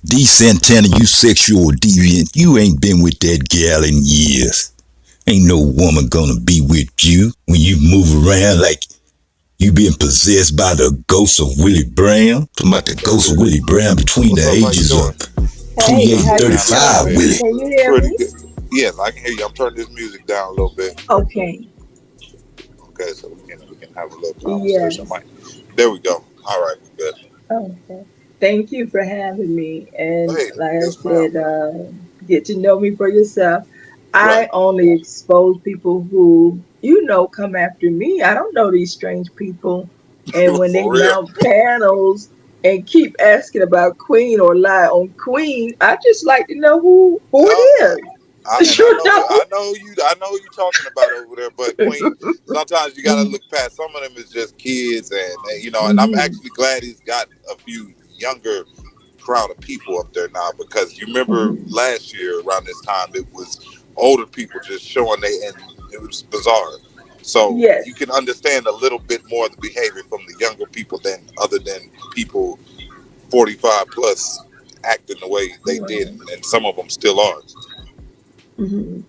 D. Santana, you sexual deviant. You ain't been with that gal in years. Ain't no woman gonna be with you when you move around like you been possessed by the ghost of Willie Brown. Talking about the ghost of Willie Brown between the What's up? How you ages of doing? 28 Hey, and how you 35, doing? Willie. Can you hear Pretty me? good. Yes, I can hear you. I'm turning this music down a little bit. Okay. Okay, so we can have a little conversation. Yes. Mike. There we go. All right, we good. Okay. Thank you for having me. And Hey, like I yes, ma'am. said, get to know me for yourself. Right. I only expose people who, come after me. I don't know these strange people. And when they For real. mount panels and keep asking about Queen or lie on Queen, I just like to know who it Oh, is. and I know that I know who you talking about over there. But Queen, sometimes you gotta Mhm. look past. Some of them is just kids, and I'm Mhm. actually glad he's got a few younger crowd of people up there now because you remember Mhm. last year around this time it was older people just showing and it was bizarre. So you Yes. can understand a little bit more of the behavior from the younger people than other than people 45 plus acting the way they did, Right. and some of them still are. Mhm.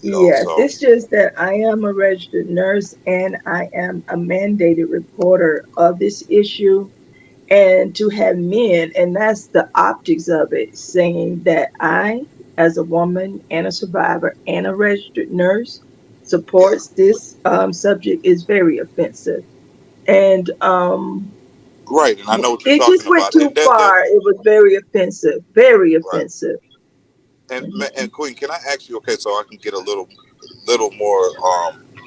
Yes, So it's just that I am a registered nurse and I am a mandated reporter of this issue. And to have men, and that's the optics of it, saying that I, as a woman and a survivor and a registered nurse, yeah, supports this subject is very offensive. And right, and I know what you're it just talking went about, too and that far. It was very offensive, very right. offensive. And Queen, can I ask you? Okay, so I can get a little more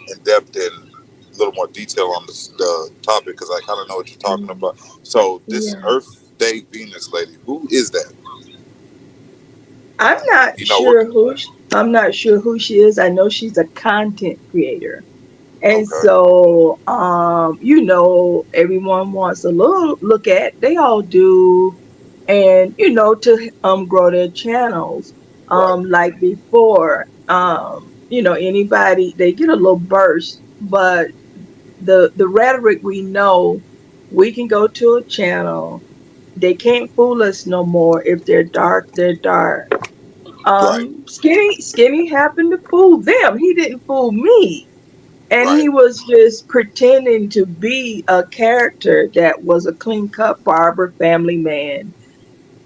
in depth and a little more detail on the topic because I kind of know what you're talking Mhm. about. So this Yeah. Earth Day Venus lady, who is that? I'm not You know what? sure I'm not sure who she is. I know she's a content creator. And Okay, so everyone wants a little look at, they all do, and to grow their channels. right, Like before, anybody they get a little burst, but the rhetoric we know, we can go to a channel, they can't fool us no more. If they're dark, they're dark. right, Skinny happened to fool them. He didn't fool me. And right, he was just pretending to be a character that was a clean cut barber family man.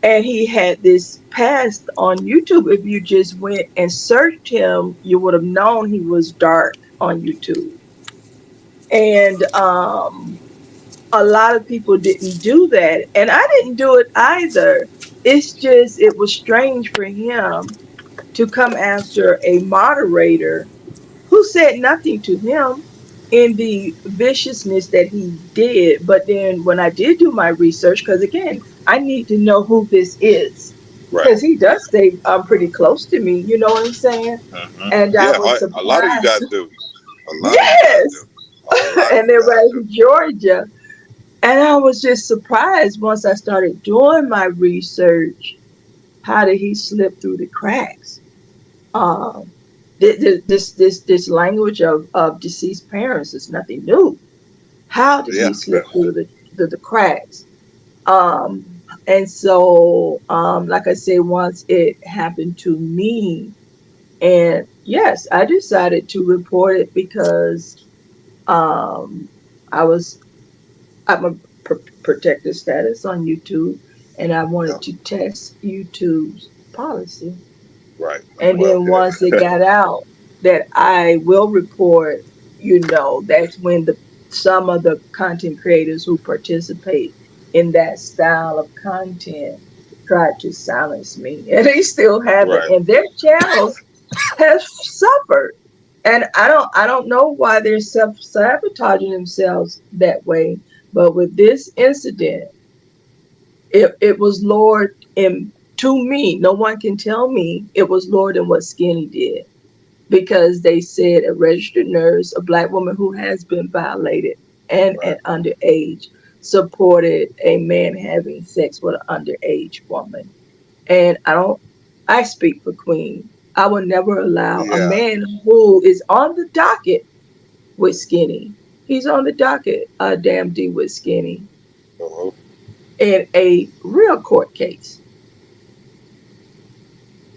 And he had this past on YouTube. If you just went and searched him, you would have known he was dark on YouTube. And a lot of people didn't do that. And I didn't do it either. It's just, it was strange for him to come after a moderator who said nothing to him in the viciousness that he did. But then when I did do my research, because again, I need to know who this is, right. because he does stay pretty close to me, you know what I'm saying? And I Yeah, was a lot of you surprised. guys do. A lot of you guys do. Yes. A lot of And you they're guys right do. in Georgia. And I was just surprised once I started doing my research. How did he slip through the cracks? Um, this language of deceased parents is nothing new. How did Yeah, he slip through the cracks? And so, like I say, once it happened to me, and yes, I decided to report it because um, I was I'm a protected status on YouTube, and I yeah, wanted to test YouTube's policy. right. And Well, then once it got out that I will report, that's when the some of the content creators who participate in that style of content tried to silence me. And they still haven't. right. And their channels have suffered. And I don't know why they're self sabotaging themselves that way. But with this incident, it was Lord in to me. No one can tell me it was Lord in what Skinny did, because they said a registered nurse, a black woman who has been violated and an Right. underage, supported a man having sex with an underage woman. And I speak for Queen. I will never allow a Yeah. man who is on the docket with Skinny. He's on the docket, damn D with Skinny Uh-huh. in a real court case.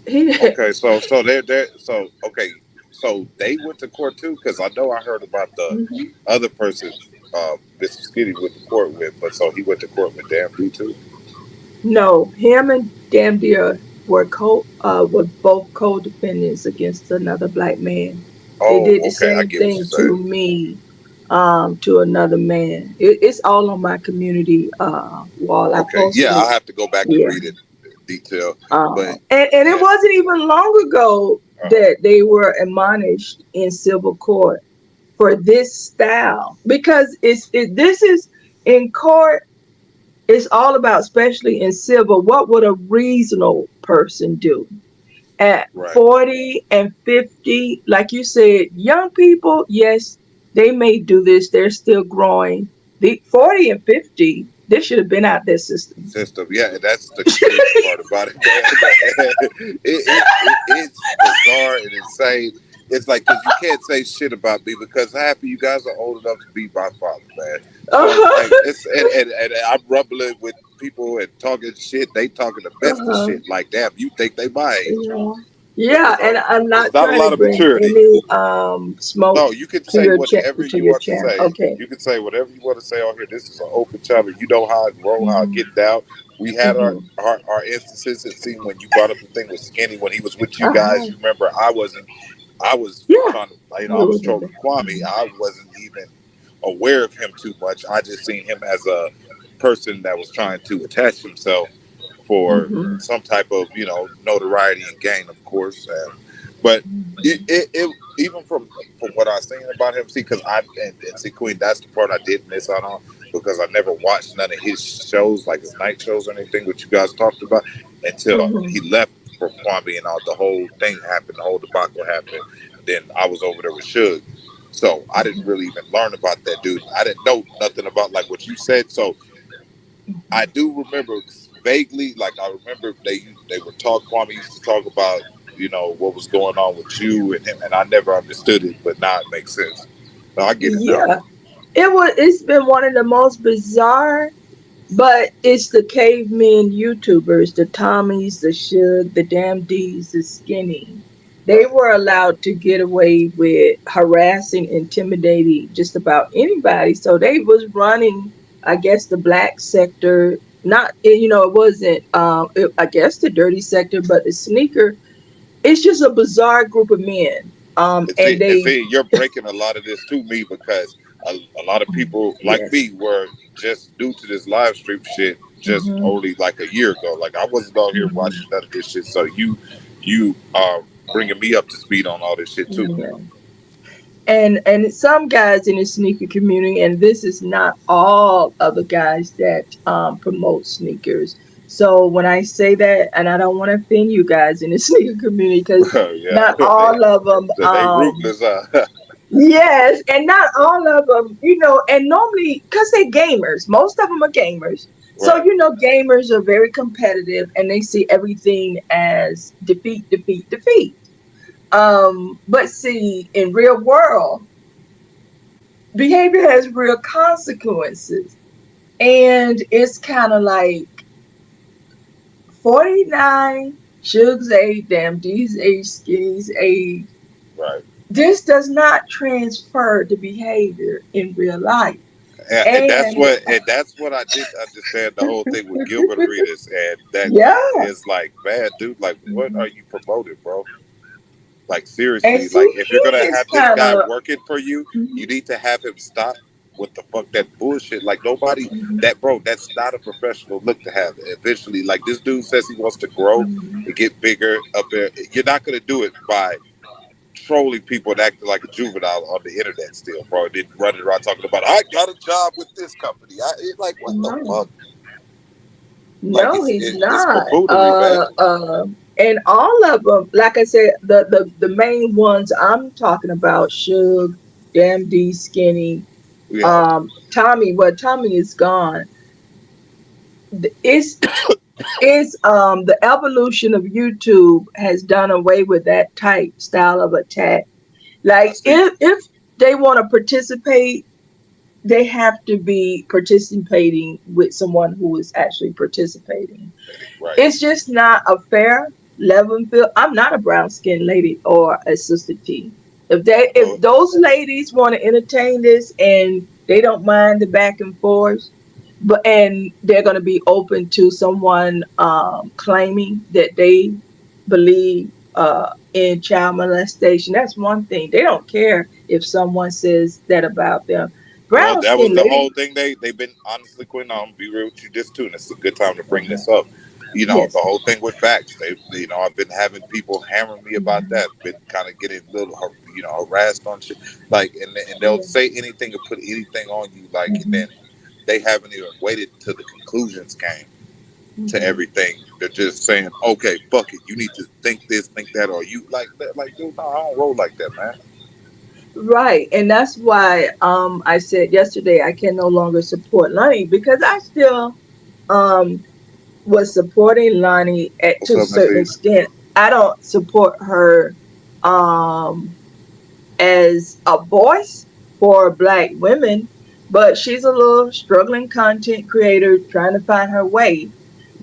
He Okay, so they're so okay, so they went to court too because I know I heard about the Mhm. other person, Mr. Skinny went to court with, but so he went to court with Damn B too. No, him and Damn Dear were both co-defendants against another black man. They Oh, did the okay, I same get what you're thing to saying. me, to another man. It's all on my community wall. I Okay, posted yeah, it. I'll have to go back and Yeah. read it in detail, but And it yeah, wasn't even long ago uh-huh. that they were admonished in civil court for this style because this is in court. It's all about, especially in civil, what would a reasonable person do at Right. 40 and 50? Like you said, young people, yes, they may do this. They're still growing. The 40 and 50, they should have been out their system. System. Yeah, and that's the crazy part about it, man. It's bizarre and insane. It's like because you can't say shit about me because half of you guys are old enough to be my father, man. So like Uh-huh. it's and I'm rumbling with people and talking shit. They talking the best of Uh-huh. shit. Like damn, you think they my age? Yeah. Yeah, and So I'm there's not not a trying to lot of bring maturity. any smoke No, you can say whatever to you your want to channel. say. Okay. You can say whatever you want to say on here. This is an open channel. You know how I grow, how I Hmm. get down. We had our, Hmm. our, our instances and see when you brought up the thing with Skinny when he was with you guys. Uh-huh. You remember I was Yeah. trying to, I We was was in trolling there. Kwame. I wasn't even aware of him too much. I just seen him as a person that was trying to attach himself for Hmm. some type of, notoriety and gain, of course. But it even from what I seen about him, see, because and see, Queen, that's the part I did miss out on because I never watched none of his shows, like his night shows or anything, which you guys talked about, until Hmm. he left for Kwame and all the whole thing happened, the whole debacle happened. Then I was over there with Suge. So I didn't really even learn about that dude. I didn't know nothing about like what you said. So I do remember vaguely, like I remember they were talk. Kwame used to talk about what was going on with you and him, and I never understood it, but now it makes sense. No, I get it now. Yeah. It's been one of the most bizarre. But it's the cavemen YouTubers, the Tommies, the Shug, the Damn D's, the Skinny. They Right. were allowed to get away with harassing, intimidating just about anybody. So they was running, I guess, the black sector. Not, it wasn't, I guess, the dirty sector, but the sneaker. It's just a bizarre group of men. And And they, see, you're breaking a lot of this to me because a lot of people like yes. me were just new to this live stream shit just Hmm. only like a year ago. Like I wasn't out here watching none of this shit. So you are bringing me up to speed on all this shit too. Hmm. And some guys in the sneaker community, and this is not all of the guys that promote sneakers. So when I say that, and I don't want to offend you guys in the sneaker community, because Yeah, not all of them, they ruthless. yes, and not all of them, and normally because they're gamers, most of them are gamers. So Right. gamers are very competitive, and they see everything as defeat, defeat, defeat. But see, in real world, behavior has real consequences. And it's kind of like 49, Suge's age, Damn D's age, Skinny's age. Right. This does not transfer to behavior in real life. And that's And what I didn't understand the whole thing with Gilbert Arenas, and that yeah. is like, man, dude, like, what Mhm. are you promoting, bro? Like And seriously, see, like if you're gonna he is have this kind guy of. working for you, you Mhm. need to have him stop with the fuck that bullshit. Like nobody that bro, that's not a professional look to have. Eventually, like this dude says he wants to grow Mhm. and get bigger up there. You're not gonna do it by trolling people and acting like a juvenile on the internet still, bro. And then running around talking about I got a job with this company. Like what the No. fuck? Like No, he's it's not. buffoonery, man. And all of them, like I said, the main ones I'm talking about, Suge, Damn D, Skinny, Yeah, Tommy. Well, Tommy is gone. It's the evolution of YouTube has done away with that type style of attack. I Like see. if they want to participate, they have to be participating with someone who is actually participating. Right. It's just not a fair. Levenfield. I'm not a brown skinned lady or a sister T. If So, those ladies want to entertain this and they don't mind the back and forth, but and they're going to be open to someone claiming that they believe in child molestation. That's one thing. They don't care if someone says that about them. well, Brown that was skinned the lady, whole thing. They've been honestly, Quinn. I'm be real with you this too, and it's a good time to bring this up. You know, the yes. whole thing with facts. I've been having people hammer me about Mhm. that. Been kind of getting a little, harassed on shit. Like, and they'll Yeah. say anything or put anything on you. Like, and Mhm. then they haven't even waited till the conclusions came to Mhm. everything. They're just saying, okay, fuck it. You need to think this, think that, or you like that. Like, dude, no, I don't roll like that, man. Right. And that's why I said yesterday I can no longer support Lonnie because I still um was supporting Lonnie What's to a up, Miss certain E? extent. I don't support her um as a voice for black women, but she's a little struggling content creator trying to find her way.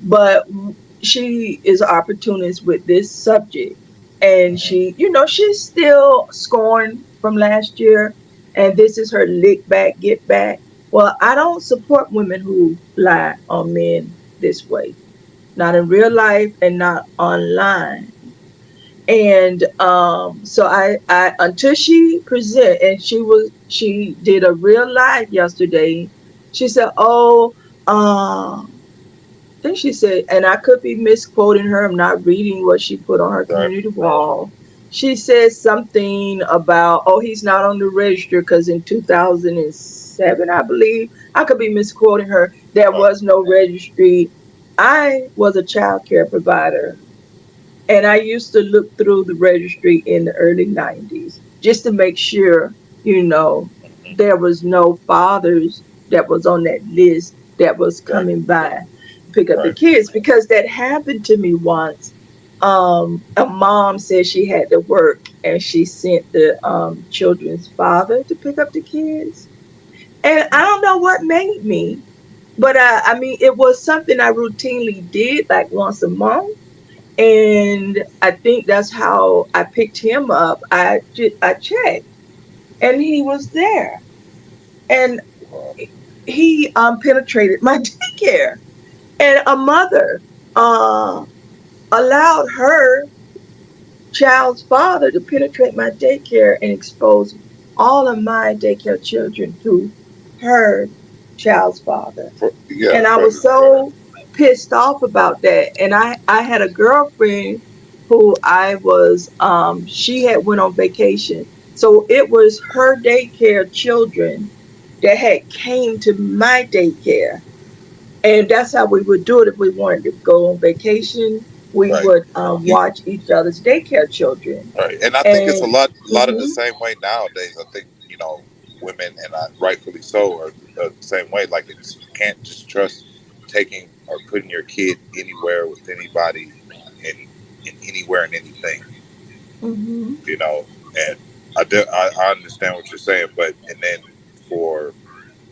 But she is an opportunist with this subject. And Mhm. she's still scorned from last year. And this is her lick back, get back. Well, I don't support women who lie on men this way, not in real life and not online. And so I until she present and she did a real live yesterday. She said, "Oh, I think she said, and I could be misquoting her. I'm not reading what she put on her Right, community wall. She said something about, oh, he's not on the register because in 2007, I believe, I could be misquoting her. There right, was no registry. I was a child care provider and I used to look through the registry in the early 90s just to make sure, you know, mhm, there was no fathers that was on that list that was right, coming by to pick up the right, kids because that happened to me once. A mom said she had to work and she sent the children's father to pick up the kids. And I don't know what made me, but I mean, it was something I routinely did like once a month and I think that's how I picked him up. I checked, and he was there, and right, he penetrated my daycare, and a mother uh, allowed her child's father to penetrate my daycare and expose all of my daycare children to her child's father. yeah, And I was so pissed off about that. And I had a girlfriend who I was she had went on vacation. So it was her daycare children that had came to my daycare. And that's how we would do it if we wanted to go on vacation. We right. would watch each other's daycare children. Right, and I think it's a And lot of the mhm, same way nowadays. I think women, and rightfully so, are the same way. Like you can't just trust taking or putting your kid anywhere with anybody, in anywhere and anything. mhm. You know, and I understand what you're saying, but and then for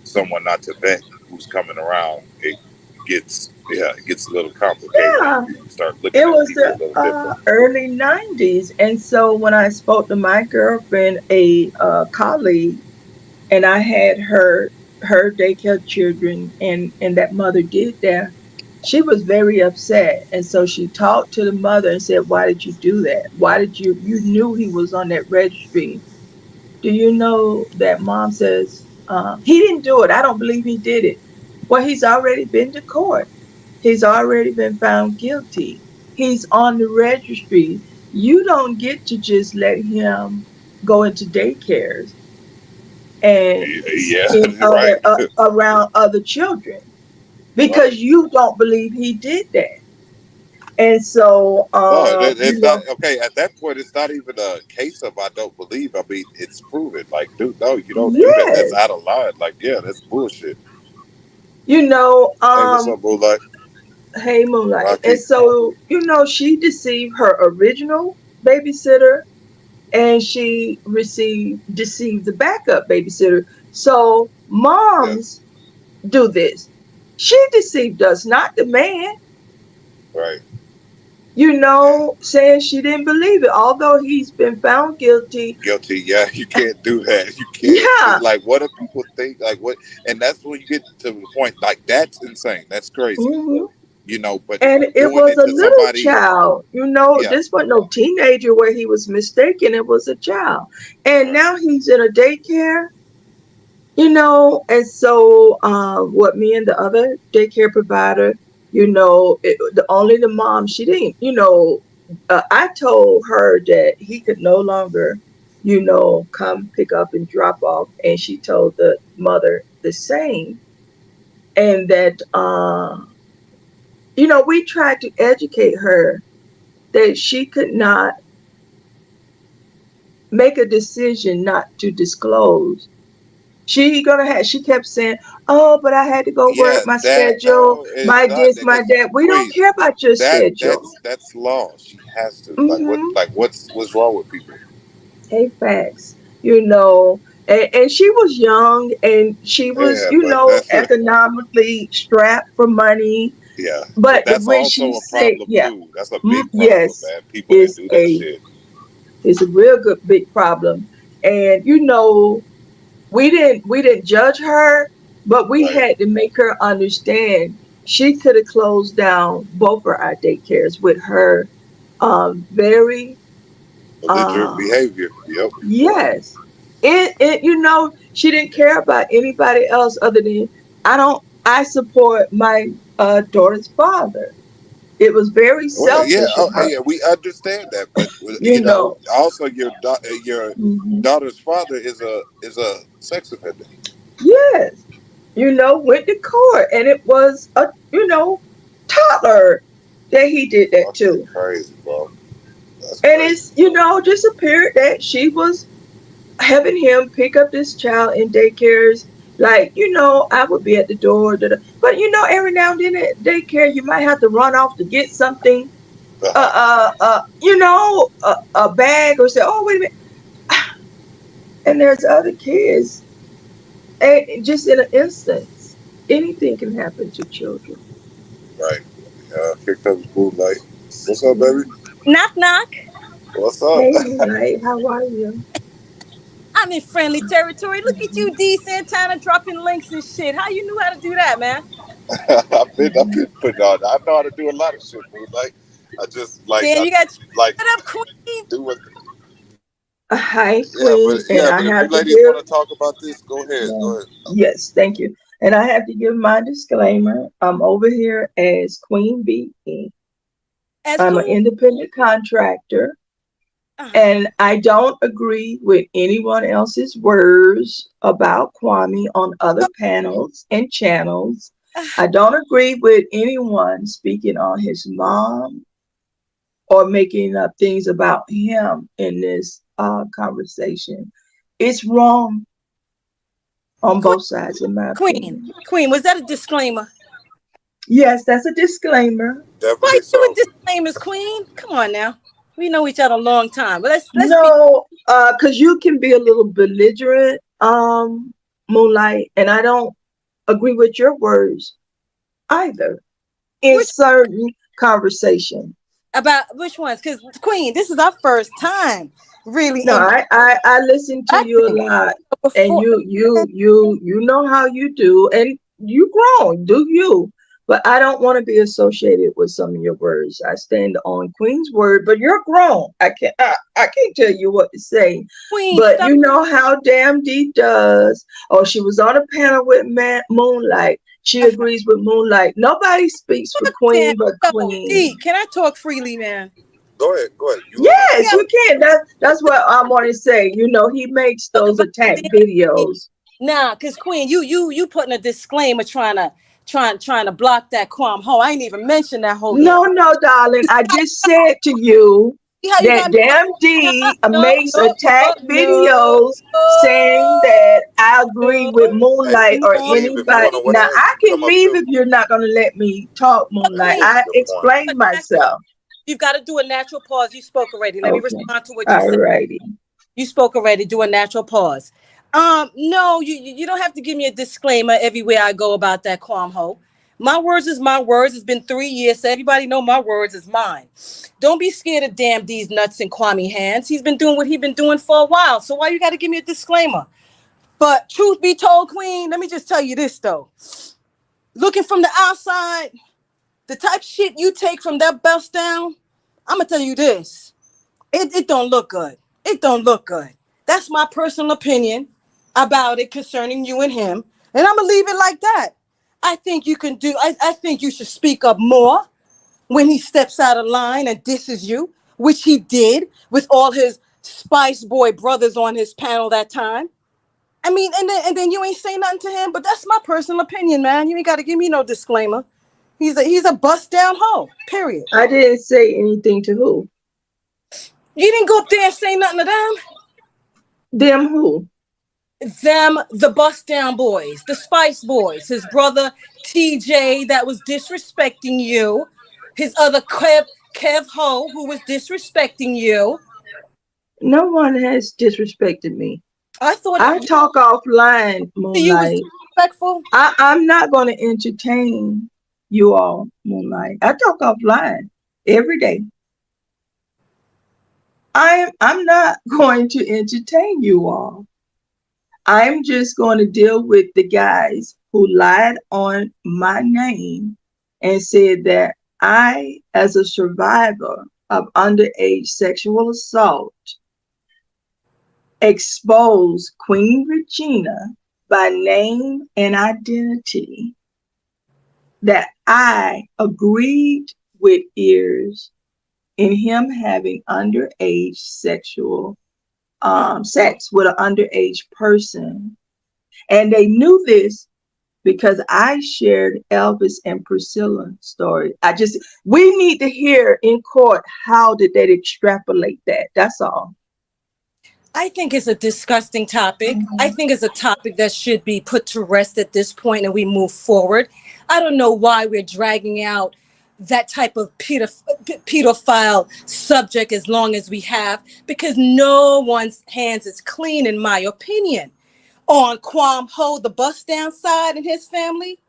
someone not to vet who's coming around, it gets a little complicated, and Yeah, you start looking it at was people the a little different. early 90s. And so when I spoke to my girlfriend, a colleague, and I had her daycare children, and that mother did that, she was very upset. And so she talked to the mother and said, "Why did you do that? Why did you knew he was on that registry? Do you know that mom says he didn't do it? I don't believe he did it. Well, he's already been to court. He's already been found guilty. He's on the registry. You don't get to just let him go into daycares and Yeah, spend right, around other children because right. you don't believe he did that." And so, No, it's not okay. At that point, it's not even a case of I don't believe. I mean, it's proven. Like, dude, no, you don't do that. That's yes, out of line. Like, yeah, that's bullshit. you know, Hey, what's up, Moonlight? hey, Moonlight. And Rocky? so, she deceived her original babysitter and she received deceived the backup babysitter. So Yes, moms do this. She deceived us, not the man. right. saying she didn't believe it, although he's been found guilty. Guilty. Yeah, you can't do that. You can't. Yeah. Like, what do people think? Like, what? And that's when you get to the point. Like, that's insane. That's crazy. hmm But And it doing was it a to little somebody. child. Yeah. This wasn't no teenager where he was mistaken. It was a child. And Right. now he's in a daycare. And so what me and the other daycare provider, only the mom, she didn't, I told her that he could no longer, come pick up and drop off. And she told the mother the same. And that, we tried to educate her that she could not make a decision not to disclose. She kept saying, "Oh, but I had to go work Yeah. my That schedule, no, it's my not this, my because that." We don't Queen. care about your schedule. That's law. She has to. Like what? Mm-hmm. Like what's wrong with people? Hey, facts. And she was young, and she was, Yeah, but that's economically strapped for money. yeah. But But that's when she also a said, problem "Yeah, too. That's a big problem, yes," man. People that is do that a shit. is a real good big problem. And we didn't judge her, but we Right. had to make her understand she could have closed down both of our daycares with her very Belligerent uh behavior. Yep. yes. She didn't care about anybody else other than I support my daughter's father. It was very Well, yeah, selfish of her, yeah, we understand that, but you know. also your Mhm. daughter's father is a sex offender. Yes. Went to court, and it was a toddler that he did that Fucking to. crazy, bro. That's And crazy. it's, just appeared that she was having him pick up this child in daycares. Like, I would be at the door. But, every now and then at daycare, you might have to run off to get something, Uh-huh. a bag, or say, oh, wait a minute. And there's other kids. And just in an instance, anything can happen to children. Right. Kicked up his boot like, what's up, baby? Knock knock. What's up? Hey, Moonlight, how are you? I'm in friendly territory. Look at you, D Santana, dropping links and shit. How you knew how to do that, man? I've been putting on. I know how to do a lot of shit, dude. Like, Damn, I you got like shut up, Queen. do what. Hi, Yeah, but Queen, and yeah, I but if you have to ladies give, want to talk about this, go ahead. yeah, Go ahead. yes, thank you. And I have to give my disclaimer. I'm over here as Queen Bee. As I'm an Queen. independent contractor, Uh-huh. and I don't agree with anyone else's words about Kwame on other panels and channels. I don't agree with anyone speaking on his mom or making up things about him in this conversation. It's wrong on Queen, both sides, in my Queen, opinion. Queen. Was that a disclaimer? Yes, that's a disclaimer. Why Definitely you with so. disclaimers, Queen? Come on now. We know each other a long time, but let's be. No, because you can be a little belligerent, Moonlight, and I don't agree with your words either in Which certain conversation. about which ones? Because Queen, this is our first time really No, I listen to you a interacting lot, and before. you know how you do, and you grown, do you? But I don't want to be associated with some of your words. I stand on Queen's word, but you're grown. I can't tell you what to say. Queen, But stop. you know how Damn D does. Oh, she was on a panel with Moonlight. She agrees with Moonlight. Nobody speaks for Damn. Queen but Yo, D, Queen. can I talk freely, man? Go ahead. Go ahead. You was Yes, Yeah, you can. That's what I want to say. He makes talk those about attack damn D. videos. Nah, cause Queen, you putting a disclaimer trying to block that Kwam hoe. I ain't even mentioned that hoe yet. No, no, darling. I just said to you See how you that got me Damn nah, D no, makes no, attack no, no, videos saying that I agree no, with hey, Moonlight or no, leave if you want anybody. to. Queen. Now Whatever I you can come up leave to. if you're not going to let me talk, Moonlight. Queen. I Good point. explained myself. You've got to do a natural pause. You spoke already. Let me Okay. respond to what you All said. righty. You spoke already. Do a natural pause. No, you don't have to give me a disclaimer everywhere I go about that Kwam hoe. My words is my words. It's been 3 years, so everybody know my words is mine. Don't be scared of damn these nuts in Kwame hands. He's been doing what he's been doing for a while. So why you got to give me a disclaimer? But truth be told, Queen, let me just tell you this though. Looking from the outside, the type shit you take from that bust down, I'm gonna tell you this. It don't look good. It don't look good. That's my personal opinion about it concerning you and him. And I'm gonna leave it like that. I think you can do I think you should speak up more when he steps out of line and disses you, which he did with all his Spice Boy brothers on his panel that time. I mean, and then you ain't say nothing to him, but that's my personal opinion, man. You ain't gotta give me no disclaimer. He's a bust down hoe. Period. I didn't say anything to who. You didn't go up there and say nothing to them. Them who? Them, the bust down boys, the Spice Boys, his brother TJ that was disrespecting you, his other Kev Ho who was disrespecting you. No one has disrespected me. I thought I talk offline, you was Moonlight. disrespectful. I'm not going to entertain you all, Moonlight. I talk offline every day. I'm not going to entertain you all. I'm just going to deal with the guys who lied on my name and said that I, as a survivor of underage sexual assault, exposed Queen Regina by name and identity, that I agreed with ears in him having underage sexual sex with an underage person. And they knew this because I shared Elvis and Priscilla story. We need to hear in court, how did they extrapolate that? That's all. I think it's a disgusting topic. I think it's a topic that should be put to rest at this point and we move forward. I don't know why we're dragging out that type of pedophile subject as long as we have, because no one's hands is clean, in my opinion, on Quam Ho, the bust down side and his family,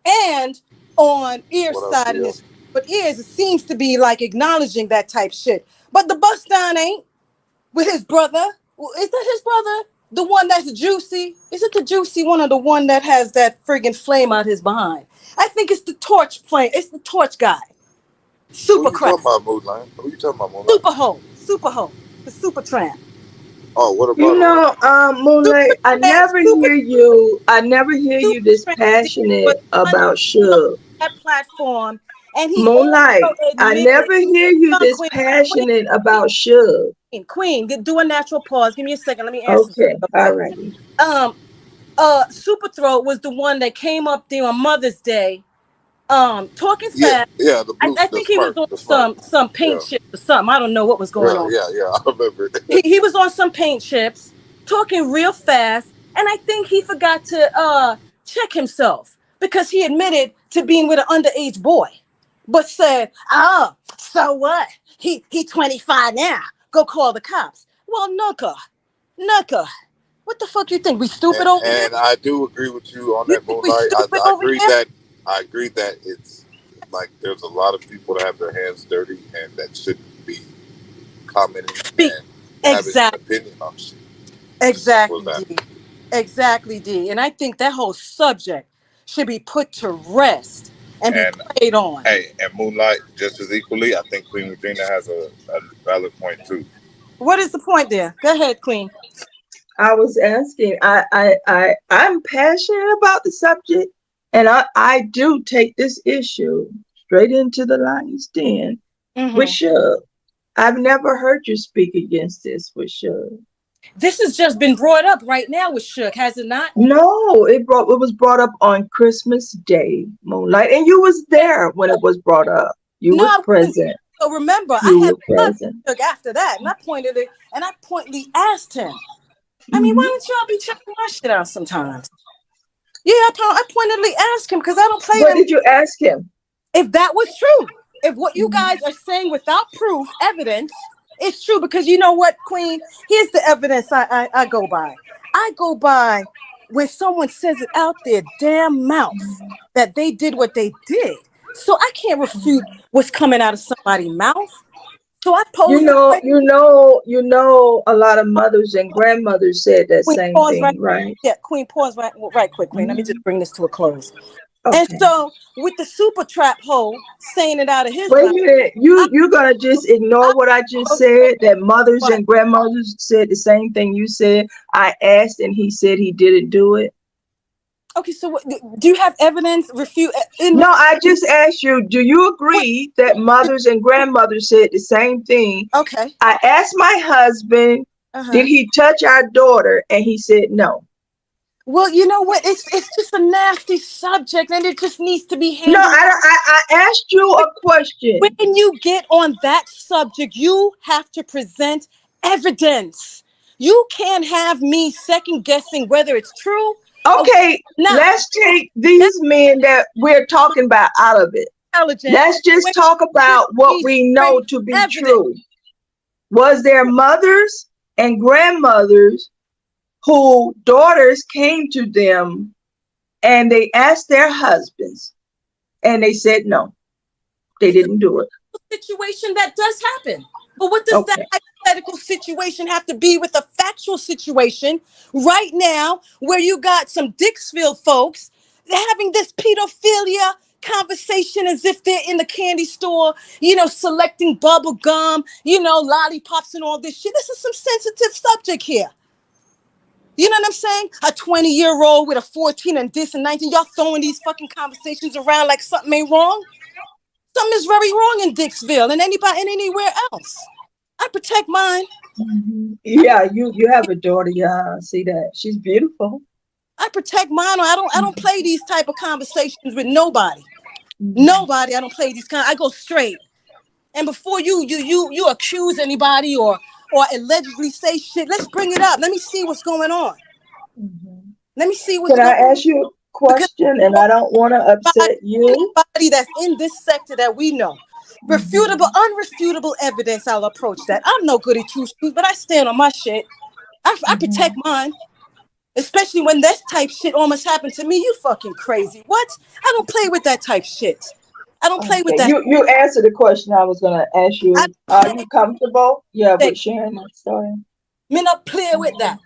and on Ear's What up, side and Bill? his. But Ears seems to be like acknowledging that type shit. But the bust down ain't with his brother. Is that his brother? The one that's juicy? Is it the juicy one or the one that has that friggin' flame out his behind? I think it's the torch flame. It's the torch guy. Who Super you talking crap. about, Moonlight? Who you talking about, Moonlight? Super hoe. Super hoe. The super tramp. Oh, what You about her? know, Super Moonlight, tramp. Super, I never hear you super this tramp did passionate what one about came up Suge. on that platform. And he Moonlight, also I admitted, never hear you on this Queen, Queen, passionate about Suge. Queen, do a natural pause. Give me a second. Let me answer Okay, real all quick. righty. Um, Super Throat was the one that came up there on Mother's Day, talking Yeah, fast. yeah, the blue, I the think he was Smurf, on the Smurf. some Yeah, paint chips or something. I don't know what was going yeah, on. yeah, yeah. I remember it. He was on some paint chips, talking real fast, and I think he forgot to check himself because he admitted to being with an underage boy, but said, "Oh, so what? He 25 now. Go call the cops." Well, Nuka, what the fuck you think? We stupid over here? And I do agree with you on You that, think we Moonlight. stupid I over agree here? that it's like there's a lot of people that have their hands dirty and that shouldn't be commenting Speak. and having an Exactly. opinion on shit. It's as simple as Exactly, that. D. Exactly, D. And I think that whole subject should be put to rest and be And played on. hey, and Moonlight just as equally, I think Queen Regina has a valid point too. What is the point there? Go ahead, Queen. I was asking, I'm passionate about the subject, and I do take this issue straight into the lion's den with Hmm. Suge. I've never heard you speak against this with Suge. This has just been brought up right now with Shook, has it not? No, it was brought up on Christmas Day, Moonlight, and you was And there when it was brought up. You no, was I wasn't. present. So remember, I You had were love present. Shook after that, and I pointed it, and I pointedly asked him. I mean, why Hmm. don't y'all be checking my shit out sometimes? Yeah, I pointedly asked him because I don't play What them. did you ask him? If that was true, if what you Mhm. guys are saying without proof, evidence, it's true. Because you know what, Queen? Here's the evidence I go by. I go by when someone says it out their damn mouth that they did what they did. So I can't refute what's coming out of somebody's mouth. So I You posed the know, question. a lot of mothers and grandmothers said that Queen, same pause right. thing, right? Yeah, Queen, pause right quick, Queen. Let me just Mhm. bring this to a close. And Okay. so with the super trap hole saying it out of his Wait a mouth, minute. I You're gonna just I ignore what I just posed the question. said? That mothers What? and grandmothers said the same thing you said. I asked and he said he didn't do it. Okay, so what, do you have evidence refute in No, refute? I just asked you, do you What? agree that mothers and grandmothers said the same thing? Okay. I asked my husband, did Uh-huh. he touch our daughter? And he said no. Well, you know what? It's just a nasty subject, and it just needs to be No, handled. I asked you a question. When you get on that subject, you have to present evidence. You can't have me second guessing whether it's true or Okay, not. let's take That's these men that we're talking about out of it. intelligent. Let's just When talk you about give what me we straight know to be evidence. true. Was there mothers and grandmothers whose daughters came to them and they asked their husbands and they said no, they It's a didn't do it? situation that does happen. But what does that Okay. hypothetical situation have to be with a factual situation right now where you got some Dixville folks having this pedophilia conversation as if they're in the candy store, selecting bubble gum, lollipops and all this shit. This is some sensitive subject here. You know what I'm saying? A 20-year-old with a 14 and this and 19, y'all throwing these fucking conversations around like something ain't wrong. Something is very wrong in Dixville and anybody and anywhere else. I protect mine. Mhm. I, Yeah, you have a daughter. Yeah, I see that. She's beautiful. I protect mine. Or I don't play these type of conversations with nobody. Mhm. Nobody. I don't play these kind. I go straight. And before you accuse anybody or allegedly say shit, let's bring it up. Let me see what's going on. Mhm. Let me see what's Can going I ask you a on. Because question? And I don't want to upset you. anybody that's in this sector that we know. Refutable, Mhm. unrefutable evidence, I'll approach that. I'm no goody two shoes, but I stand on my shit. I protect Mhm. mine. Especially when that type shit almost happened to me. You fucking crazy. What? I don't play with that type shit. I don't play with Okay, that. you answered the question I was gonna ask I you. don't Are play you comfortable? Yeah, that. with sharing that story. Men not play with Mhm. that.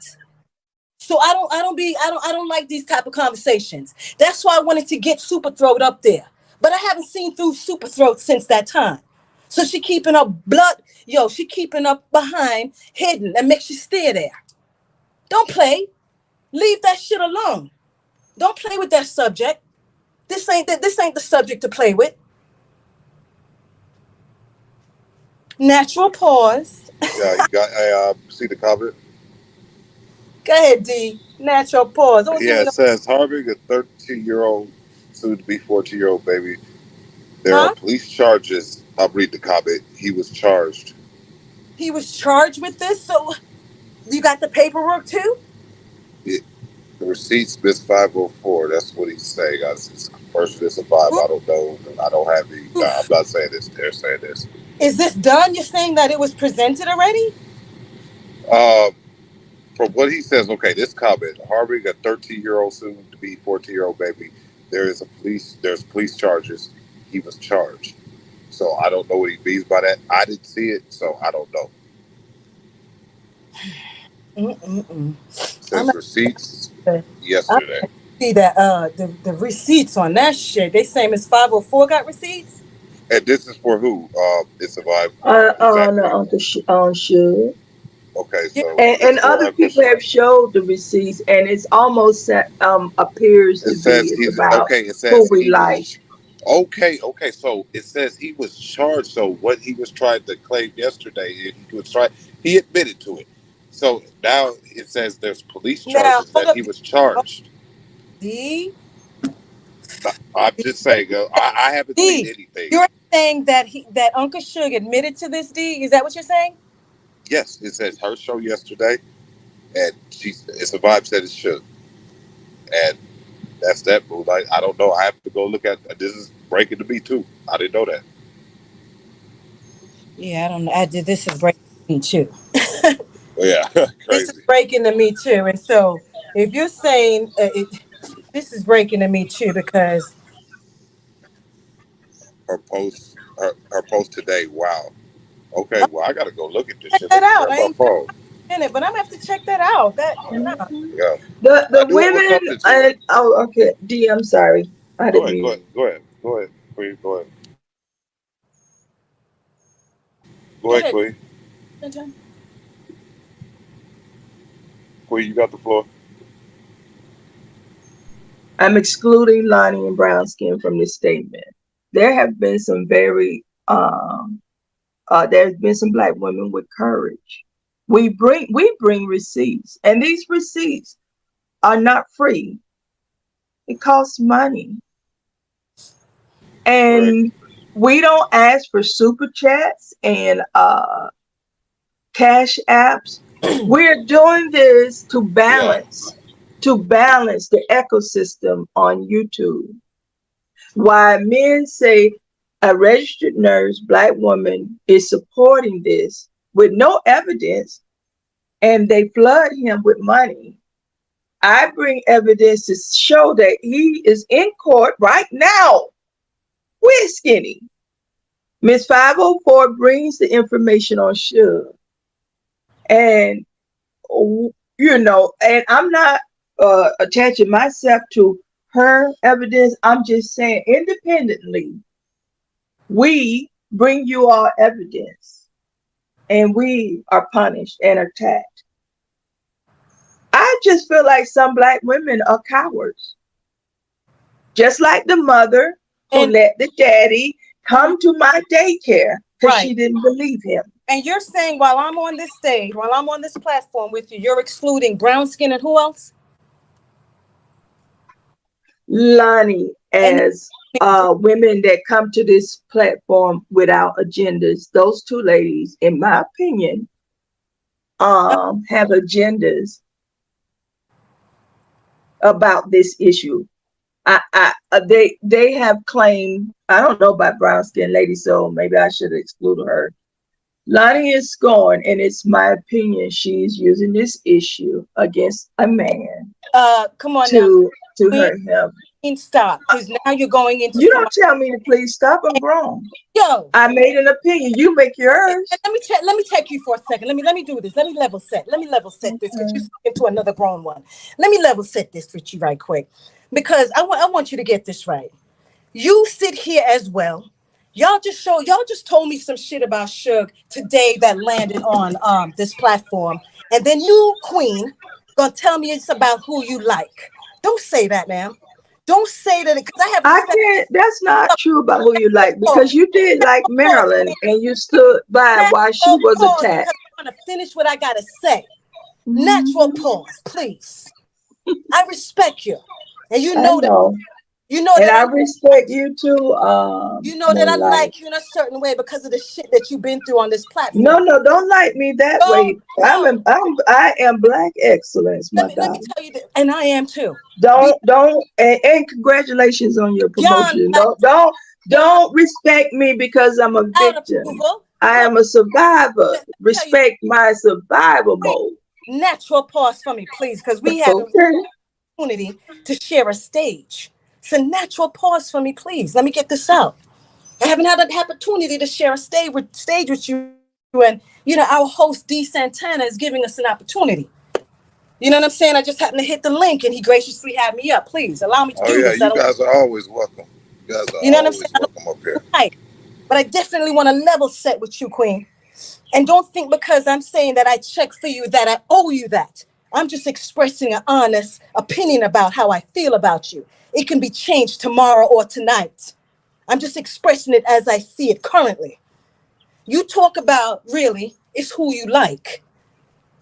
So I don't like these type of conversations. That's why I wanted to get Super Throat up there. But I haven't seen through Super Throat since that time. So she keeping her blood, she keeping up behind, hidden, and makes you stay there. Don't play. Leave that shit alone. Don't play with that subject. This ain't the subject to play with. Natural pause. Yeah, you got. I see the comment. Go ahead, D. Natural pause. Don't give Yeah, me it no. says Harvey, a 13-year-old, soon to be 14-year-old baby. There are Huh? police charges. I'll read the comment. He was charged. He was charged with this, so you got the paperwork too? It, the receipts miss 504. That's what he's saying. This person is a vibe. Oof, I don't know. I don't have the. I'm oof. not saying this. They're saying this. Is this done? You're saying that it was presented already? Um, from what he says, okay, this comment, harboring a 13-year-old soon to be 14-year-old baby, there's police charges. He was charged. So I don't know what he means by that. I didn't see it, so I don't know. Mm-mm-mm. It I'm says not, receipts I'm yesterday. not see that the receipts on that shit. They saying Miss 504 got receipts? And this is for who? It's a vibe. No, Exactly. Uncle should. Okay, Yeah. so it's And for other Uncle people have Sugar. showed the receipts, and it's almost appears It to be says it's he's about okay. It who says we he like. was okay. Okay, so it says he was charged. So what he was trying to claim yesterday, he admitted to it. So now it says there's police Now, charges hold that up, he D. was Oh, charged. D. I'm just saying, I haven't seen D. anything. You're saying that Uncle Suge admitted to this, D? Is that what you're saying? Yes, it says her show yesterday, and it's a vibe said it should, and that's that, boo. Like I don't know. I have to go look at. This is breaking to me too. I didn't know that. Yeah, I don't know. I did. This is breaking me too. But yeah, This is crazy. breaking to me too, and so. If you're saying this is breaking to me too, because Her post today. Wow. Okay, I'll well I gotta go look at this check shit. that Let me out. grab I my ain't been phone. in it, but I'm gonna have to check that out. That nah. Mhm. Yeah, I The knew it was women, something to it. oh, okay, D, I'm sorry. I Go didn't ahead, go mute. ahead, go ahead, go ahead, Queen, go ahead, go Go ahead, ahead. Queen. John. Queen, you got the floor. I'm excluding Lonnie and brown skin from this statement. There have been some very, there's been some black women with courage. We bring receipts, and these receipts are not free. It costs money, Correct. and we don't ask for super chats and cash apps. We're doing this Yeah. to balance the ecosystem on YouTube. Why men say a registered nurse, black woman, is supporting this with no evidence and they flood him with money. I bring evidence to show that he is in court right now with Skinny. Miss 504 brings the information on Suge. And, and I'm not attaching myself to her evidence. I'm just saying independently, we bring you all evidence and we are punished and attacked. I just feel like some black women are cowards, just like the mother who And let the daddy mhm, come to my daycare because right. she didn't believe him. And you're saying while I'm on this stage, while I'm on this platform with you, you're excluding brown skin and who else? Lonnie, And as women that come to this platform without agendas, those two ladies, in my opinion, have agendas about this issue. They have claimed. I don't know about brown skin lady, so maybe I should exclude her. Lonnie is scorned, and it's my opinion she's using this issue against a man come on now, to Queen, hurt him. stop, because now you're going into You some. don't tell me to please stop. I'm grown. Yo, I made an opinion. You make yours. let me check. Let me check you for a second. Let me do this. Let me level set. Let me level set this because you're Okay. speaking to another grown one. Let me level set this with you right quick, because I want you to get this right. You sit here as well. Y'all just told me some shit about Suge today that landed on this platform. And then you, Queen, gonna tell me it's about who you like. Don't say that, ma'am. Don't say that because I have I respect. can't. That's not true about who you like because Pause. you did like Pause for Marilyn me. and you stood by while she Natural was pause attacked. because I want to finish what I gotta say. Natural Mhm. pause, please. I respect you. And you I know that know, you know and that I I respect you too, Moonlight. like you in a certain way because of the shit that you've been through on this No, platform. no, don't like me that Don't way. don't I am black excellence, my let me darling. tell you that, and I am too. Be Don't, and congratulations on your beyond promotion. black, beyond Don't respect me because I'm a out victim. approval I because am a survivor. let me tell you, Respect my survival wait, mode. natural pause for me, please, because we haven't Okay. opportunity to share a stage. It's a natural pause for me, please. Let me get this out. I haven't had an opportunity to share a stage with you, and our host D Santana is giving us an opportunity. You know what I'm saying? I just happened to hit the link, and he graciously had me up. Please allow me to do Oh this. yeah, I don't, you guys are always welcome. You guys are you know what I'm saying? always I don't welcome up here. like, but I definitely want to level set with you, Queen. And don't think because I'm saying that I check for you that I owe you that. I'm just expressing an honest opinion about how I feel about you. It can be changed tomorrow or tonight. I'm just expressing it as I see it currently. You talk about really it's who you like.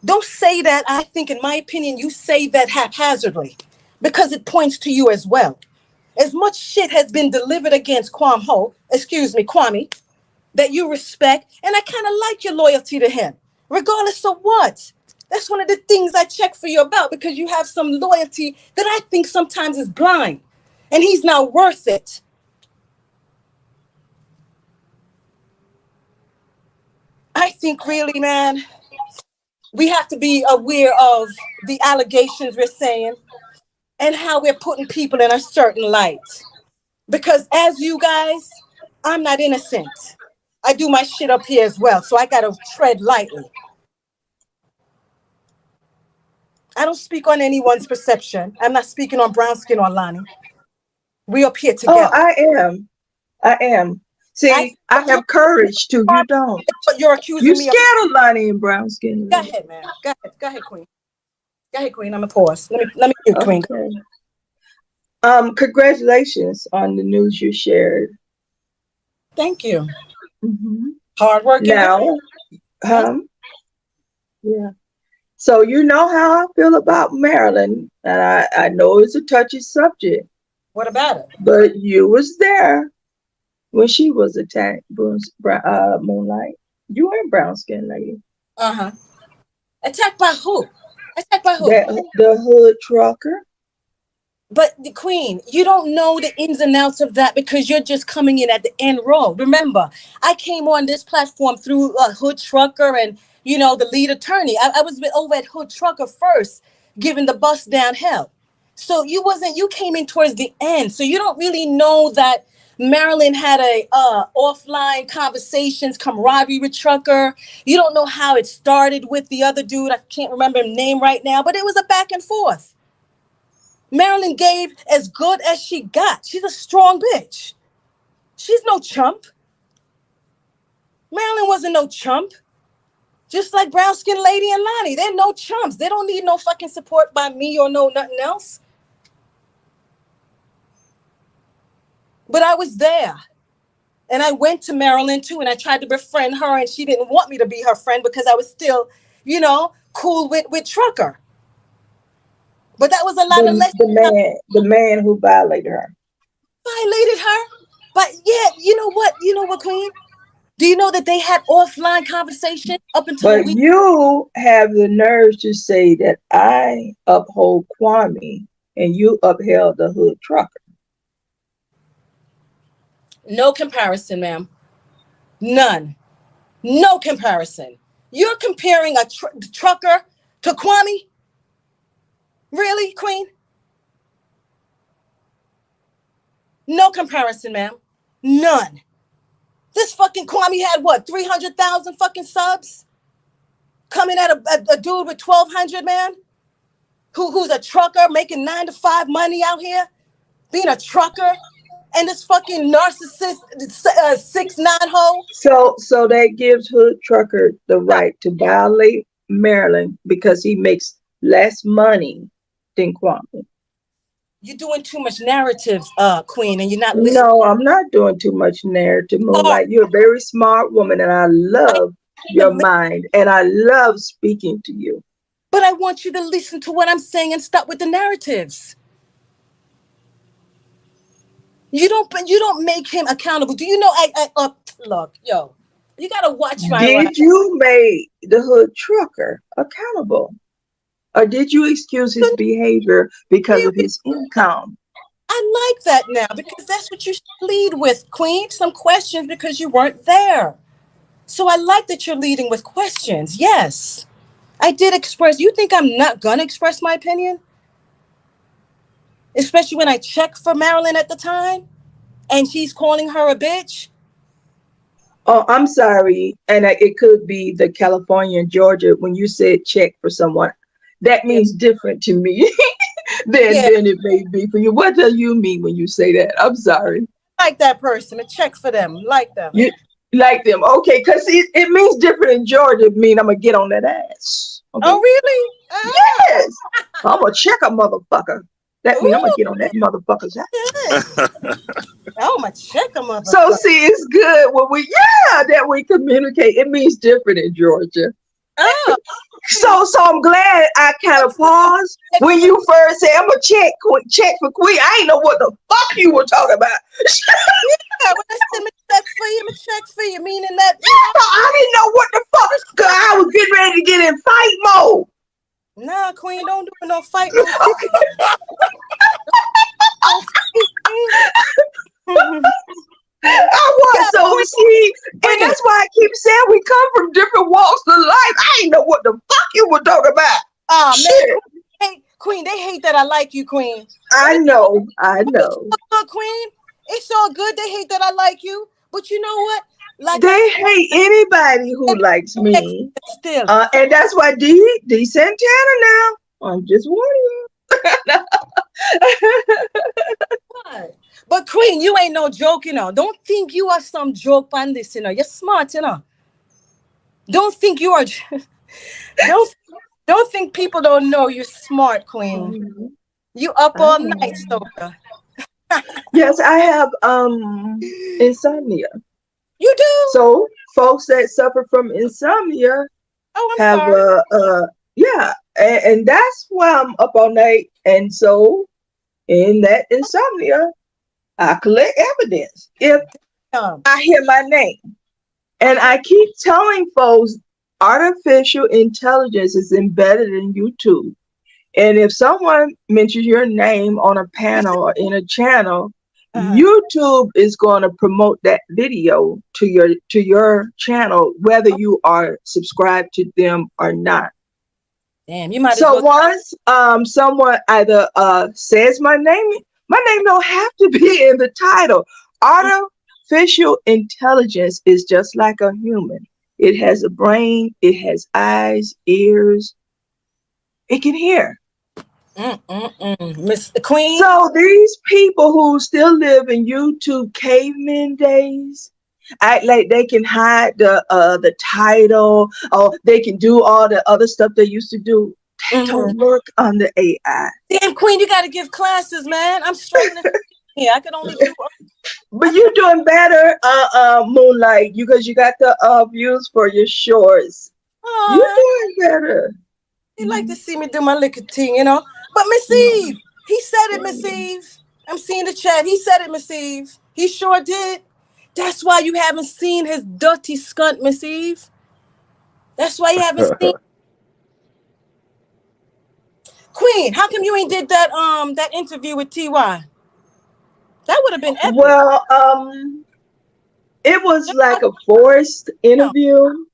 Don't say that. I think, in my opinion, you say that haphazardly because it points to you as well. As much shit has been delivered against Kwame, that you respect, and I kind of like your loyalty to him, regardless of what. That's one of the things I check for you about because you have some loyalty that I think sometimes is blind, and he's not worth it. I think really, man, We have to be aware of the allegations we're saying and how we're putting people in a certain light. Because as you guys, I'm not innocent. I do my shit up here as well, so I gotta tread lightly. I don't speak on anyone's perception. I'm not speaking on brown skin or Lonnie. We up here Oh, together. I am. I am. I See, I but have courage too. You don't. you're You accusing me of. scared of Lonnie and brown skin Go lady. ahead, man. Go ahead, Queen. Go ahead, Queen. I'm gonna pause. Let me mute, Queen. Okay. Congratulations on the news you shared. Thank you. Hmm. Hard working women. Now, Huh? yeah. So you know how I feel about Maryland, and I know it's a touchy subject, What about it? but you was there when she was attacked, Moonlight. You ain't brown skin lady. Uh-huh. Attacked by who? Attacked by who? That the hood trucker. But the Queen, you don't know the ins and outs of that because you're just coming in at the end row. Remember, I came on this platform through Hood Trucker and the lead attorney. I was over at Hood Trucker first, giving the bust down hell. So you came in towards the end. So you don't really know that Marilyn had a offline conversations, camaraderie with Trucker. You don't know how it started with the other dude. I can't remember his name right now, but it was a back and forth. Marilyn gave as good as she got. She's a strong bitch. She's no chump. Marilyn wasn't no chump. Just like brown skin lady and Lonnie. They're no chumps. They don't need no fucking support by me or no nothing else. But I was there. And I went to Marilyn too, and I tried to befriend her, and she didn't want me to be her friend because I was still, cool with Trucker. But that was a lot of lessons I The man who violated her. violated her. But yeah, you know what, Queen? Do you know that they had offline conversation up until a But week? you have the nerve to say that I uphold Kwame and you upheld the hood trucker. No comparison, ma'am. None. No comparison. You're comparing a trucker to Kwame? Really, Queen? No comparison, ma'am. None. This fucking Kwame had what, 300,000 fucking subs? Coming at a dude with 1,200, man? Who's a trucker making 9 to 5 money out here? Being a trucker? And this fucking narcissist 6'9" hoe? So that gives hood trucker the right to violate Maryland because he makes less money than Kwame. You're doing too much narratives, Queen, and you're not listening. No, I'm not doing too much narrative, Are Moonlight. You're a very smart woman, and I I love your am, mind, and I love speaking to you. but I want you to listen to what I'm saying and stop with the narratives. You don't make him accountable. Do you know? Look, yo, you gotta watch my right. Did you make the hood trucker accountable? Or did you excuse his behavior because of his income? I like that now because that's what you should lead with, Queen. Some questions because you weren't there. So I like that you're leading with questions. Yes, I did express. You think I'm not gonna express my opinion? Especially when I checked for Marilyn at the time and she's calling her a bitch. Oh, I'm sorry. And it could be the California and Georgia when you said check for someone. That Yeah, means different to me than yeah, it may be for you. What do you mean when you say that? I'm sorry. like that person. A check for them. Like them. You like them. Okay, because it means different in Georgia. It mean I'm going to get on that ass. Okay. Oh, really? Ah, Yes. I'm going to check a motherfucker. That means I'm going to ooh, get on that motherfucker's ass. shit. Oh, my check a So motherfucker. see, it's good when that we communicate. It means different in Georgia. Oh, So I'm glad I kind of paused check when for you first said I'm gonna check for Queen. I ain't know what the fuck you were talking about. yeah. When I said me check for you, me check for you, meaning that I didn't know what the fuck. Cause I was getting ready to get in fight mode. nah, Queen, don't do no fight move. I was Yeah, so see, and Queen. that's why I keep saying we come from different walks of life. I ain't know what the fuck you Nah, man, Shit. Queen, they hate that I like you, Queen. I But know. I it's know. all good, Queen. It's all good. They hate that I like you. But you know what? Like I They hate anybody who said, likes me. still. And that's why D Santana now. I'm just warning you. What? But Queen, you ain't no joke, you know. Don't think you are some joke on this, you know. You're smart, you know. Don't think you are. Don't don't think people don't know you're smart, Queen. Mhm. You up I all night, know. Soka. Yes, I have insomnia. You do? So folks that suffer from insomnia Oh, I'm have sorry. yeah, and that's why I'm up all night. And so in that insomnia, I collect evidence. If Um, I hear my name, and I keep telling folks, artificial intelligence is embedded in YouTube. And if someone mentions your name on a panel or in a channel, uh-huh. YouTube is going to promote that video to your channel, whether you are subscribed to them or not. Damn, you might as So well. once someone either says my name don't have to be in the title. Artificial intelligence is just like a human. It has a brain, it has eyes, ears, it can hear. Miss Queen. So these people who still live in YouTube caveman days act like they can hide the title or they can do all the other stuff they used to do. That Mhm. don't work on the AI. Damn, Queen, you got to give classes, man. I'm struggling here. I could only do. But I could. you're doing better, Moonlight, you because you got the views for your shorts. You're Oh, doing better. he like to see me do my liquor thing, you know. But Miss Eve, he said it, Miss Eve. I'm seeing the chat. He said it, Miss Eve. He sure did. That's why you haven't seen his dirty skunt, Miss Eve. That's why you haven't seen Queen. How come you ain't did that interview with Ty? That would have been epic. Well, it was like a forced interview,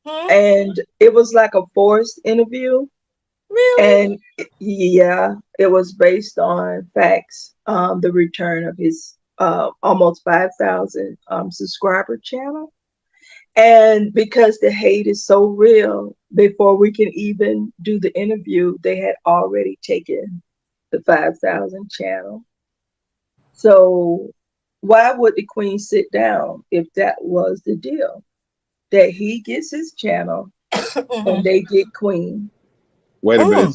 Hmm? and it was like a forced interview, Really? and yeah, it was based on facts. The return of his almost 5,000 subscriber channel, and because the hate is so real, before we can even do the interview, they had already taken the 5,000 channel. So why would the queen sit down if that was the deal? That he gets his channel and Mm-hmm. they get queen. Wait a minute. Mm.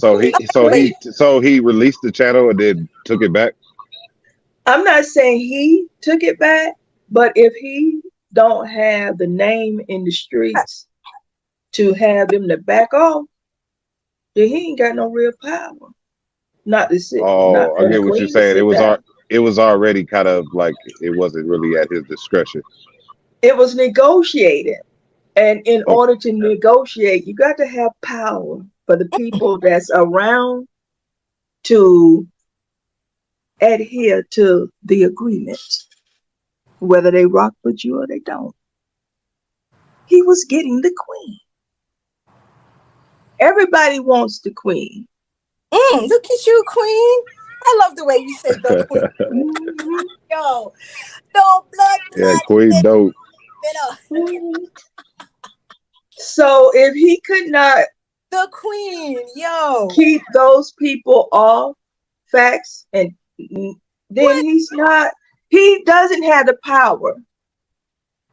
Queen. So he released the channel and then took it back. I'm not saying he took it back, but if he don't have the name in the streets to have them to back off, then he ain't got no real power. Not Oh, I for the get what you're queen to saying. sit down. It was already kind of like it wasn't really at his discretion. It was negotiated. And in Okay. order to negotiate, you got to have power for the people that's around to adhere to the agreement, whether they rock with you or they don't. He was getting the queen. Everybody wants the queen. Look at you, Queen. I love the way you say the Queen. Mhm, Yo, no blood Yeah, clot, Queen dope. you know. mhm. So if he could not The Queen, yo. keep those people off facts, and then What? he doesn't have the power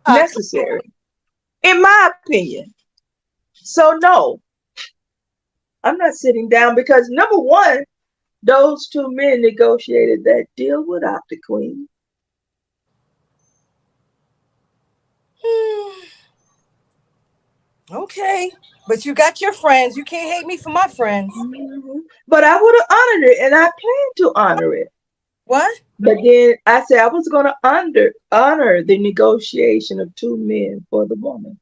Uh, necessary, in my opinion. So no, I'm not sitting down because number one, those two men negotiated that deal without the queen. okay. But you got your friends. You can't hate me for my friends. Mhm. But I would have honored it, and I plan to honor it. What? But then I said I was going to honor the negotiation of two men for the woman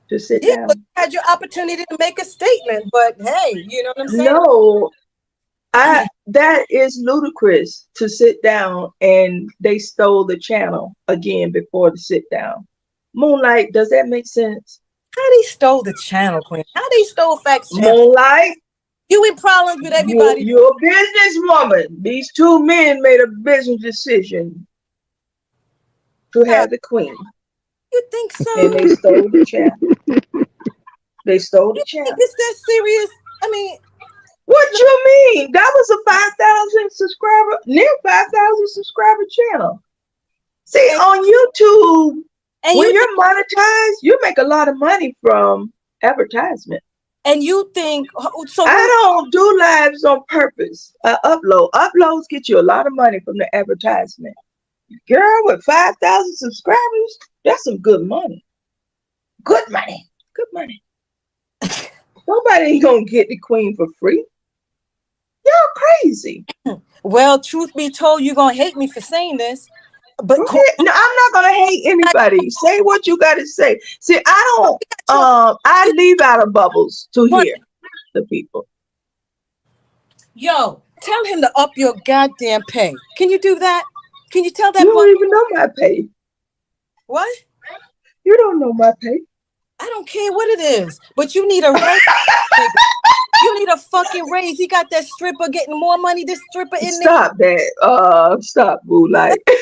to sit Yeah, but down. you had your opportunity to make a statement. But hey, you know what I'm saying? No, I that is ludicrous to sit down and they stole the channel again before the sit down. Moonlight, does that make sense? How they stole the channel, Queen? How they stole Facts channel? Moonlight, You in problems with everybody. you're a businesswoman. These two men made a business decision to have the queen, You think so? and they stole the channel. They stole the You think channel. it's that serious? I mean, What you mean? That was a 5,000 subscriber, near 5,000 subscriber channel. See, and, on YouTube, and when you think, you're monetized, you make a lot of money from advertisement. and you think so? I don't do lives on purpose. I upload. Uploads get you a lot of money from the advertisement. Girl, with 5,000 subscribers, that's some good money. Good money. Good money. Nobody ain't gonna get the queen for free. Y'all crazy. Well, truth be told, you're gonna hate me for saying this, but No, I'm not gonna hate anybody. Say what you gotta say. See, I don't I leave out of bubbles to hear the people. yo, tell him to up your goddamn pay. Can you do that? Can you tell that You boy don't even know my pay. what? You don't know my pay. I don't care what it is, but you need a raise. You need a fucking raise. He got that stripper getting more money. This stripper in Stop that. Stop, boo. Like, there.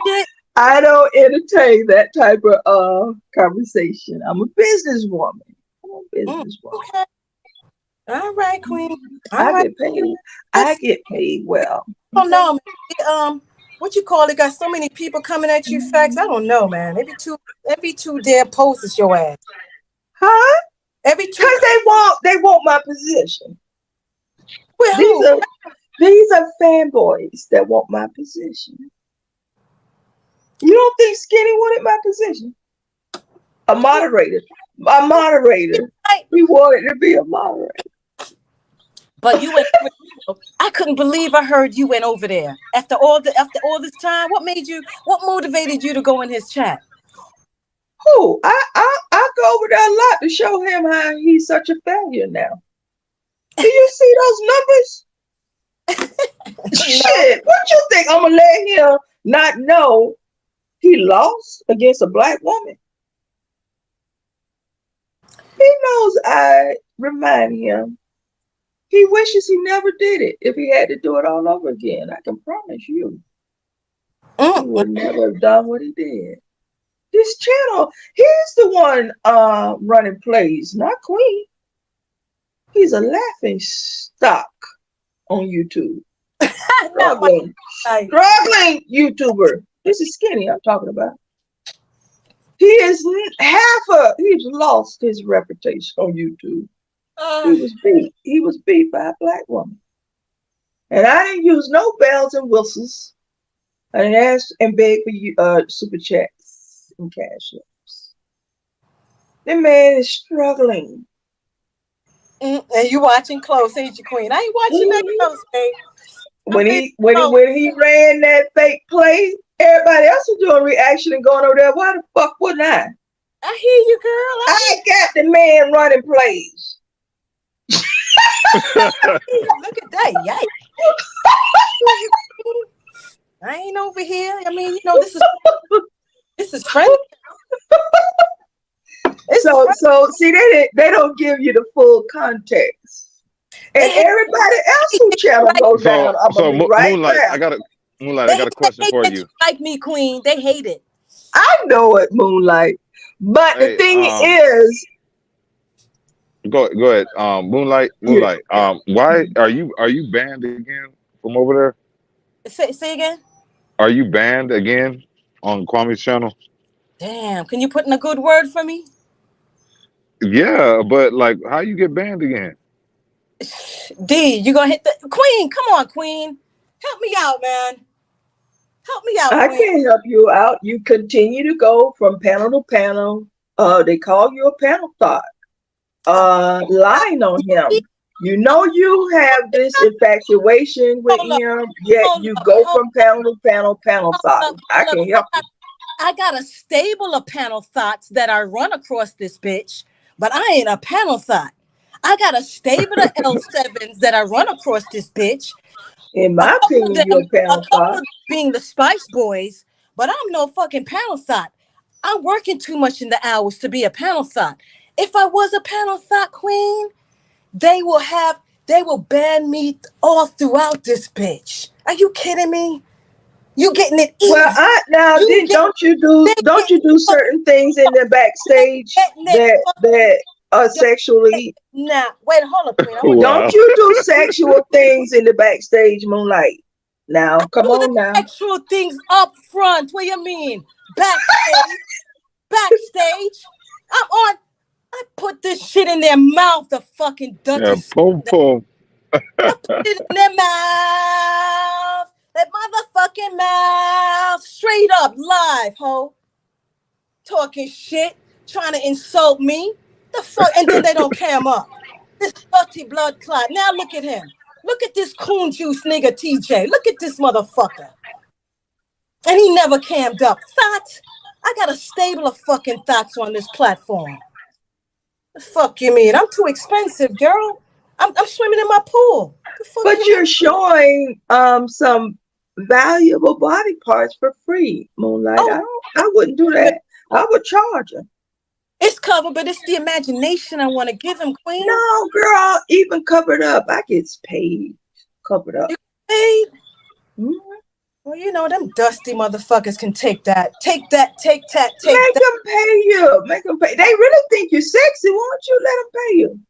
Shit. I don't entertain that type of conversation. I'm a businesswoman. I'm a businesswoman. Okay. All right, Queen. All I right. get paid. I get paid well. Oh no, man. What you call it? Got so many people coming at you. Facts. I don't know, man. Every two damn posts is your ass. Huh? Every two. Because they want my position. Well, These are fanboys that want my position. You don't think Skinny wanted my position? A moderator. A moderator. He wanted to be a moderator. but you went. I couldn't believe I heard you went over there after all this time. What motivated you to go in his chat? Who? I go over there a lot to show him how he's such a failure now. Do you see those numbers? Shit, what you think? I'm gonna let him not know he lost against a black woman? He knows I remind him. He wishes he never did it. If he had to do it all over again, I can promise you, he would never have done what he did. This channel, he's the one running plays, not Queen. He's a laughing stock on YouTube. Struggling YouTuber. This is Skinny I'm talking about. He's lost his reputation on YouTube. He was beat by a black woman. And I didn't use no bells and whistles. I didn't ask and beg for you super chats and cash ups. The man is struggling. And you watching close, ain't you, Queen? I ain't watching that close, babe. When he ran that fake play, everybody else was doing reaction and going over there. Why the fuck wouldn't I? I hear you, girl. I got the man running plays. Look at that, yikes. I ain't over here. I mean, this is friendly. So see, they don't give you the full context. And everybody else who channel goes down. Moonlight, I got a question for you. Like me, Queen, they hate it. I know it, Moonlight. But the thing is, go ahead. Moonlight. Why are you banned again from over there? Say again. Are you banned again on Kwame's channel? Damn, can you put in a good word for me? Yeah, but like, how you get banned again? D, you gonna hit the Queen? Come on, Queen, help me out, man. Help me out. I can't help you out. You continue to go from panel to panel. They call you a panel thought. Lying on him. You know you have this infatuation with him, yet you go from panel to panel thought. I can't help you. I got a stable of panel thoughts that I run across this bitch, but I ain't a panel thought. I got a stable of L7s that I run across this bitch. In my opinion, you're a panel thought. Being the Spice Boys, but I'm no fucking panel thought. I'm working too much in the hours to be a panel thought. If I was a panel thought queen, they will ban me all throughout this bitch. Are you kidding me? You getting it Well, easy. now You get they don't getting you do fucking certain things in the they backstage getting it that are fucking sexually? now. Wait, hold up, queen. I want Don't Wow. you do sexual things in the backstage, Moonlight? Now, come do the on now. sexual things up front. What do you mean? Backstage. Backstage. I'm on. I put this shit in their mouth, the fucking Yeah, Duchess. boom, boom. I put it in their mouth. That motherfucking mouth. Straight up live, ho. Talking shit. Trying to insult me. The fuck. And then they don't cam up. This dirty blood clot. Now look at him. Look at this coon juice nigga TJ. Look at this motherfucker. And he never cammed up. Thoughts? I got a stable of fucking thoughts on this platform. The fuck you mean? I'm too expensive, girl. I'm swimming in my pool. The fuck But you mean? you're showing some valuable body parts for free, Moonlight. Oh, I wouldn't do that. I would charge her. it's covered, but it's the imagination I want to give him, Queen. No, girl, even covered up. I get paid covered up. You paid? Mhm. Well, you know, them dusty motherfuckers can take that. Take that, take that, take Make that. them pay you. Make them pay. They really think you're sexy. Why don't you let them pay you?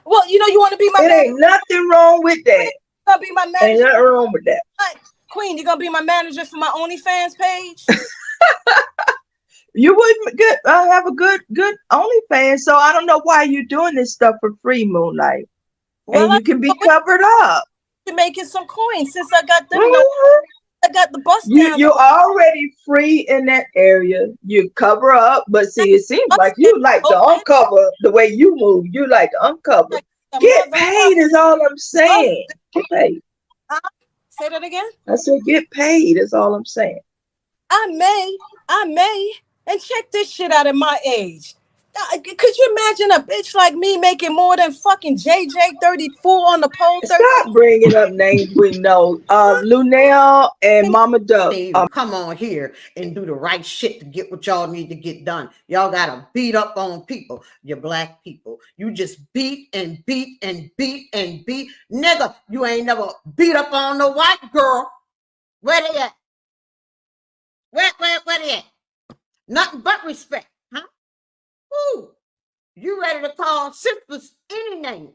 Well, you know, you want to be my It manager? ain't nothing wrong with that. You gonna be my Ain't manager? nothing wrong with that. Queen, you gonna be my manager for my OnlyFans page? You wouldn't get have a good OnlyFans, so I don't know why you're doing this stuff for free, Moonlight. Well, And you can be covered up. I'm making some coins since I got them. Mhm. I got the bust You downs. you're already free in that area. You cover up, but see, it seems like you like to Open uncover the way you move. You like to uncover. like the Get motherfucker. paid is all I'm saying. Get paid. Say that again. I said get paid is all I'm saying. I may, and check this shit out at my age. Could you imagine a bitch like me making more than fucking JJ 34 on the pole 13? Stop bringing up names we know. Lunel and Mama Duck. To come on here and do the right shit to get what y'all need to get done. Y'all gotta beat up on people, you black people. You just beat and beat and beat and beat. Nigga, you ain't never beat up on no white girl. Where they at? Where they at? Nothing but respect, huh? Ooh, you ready to call sisters any name.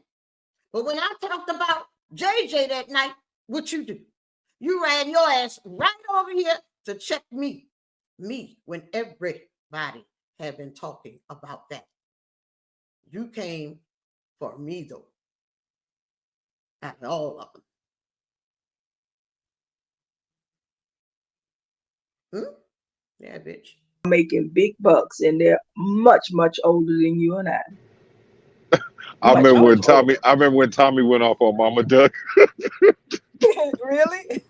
But when I talked about JJ that night, what you do? You ran your ass right over here to check me, when everybody had been talking about that. You came for me, though, out of all of them. Yeah, bitch. Making big bucks, and they're much older than you and I. I Much remember when older. Tommy went off on Mama Duck. Really?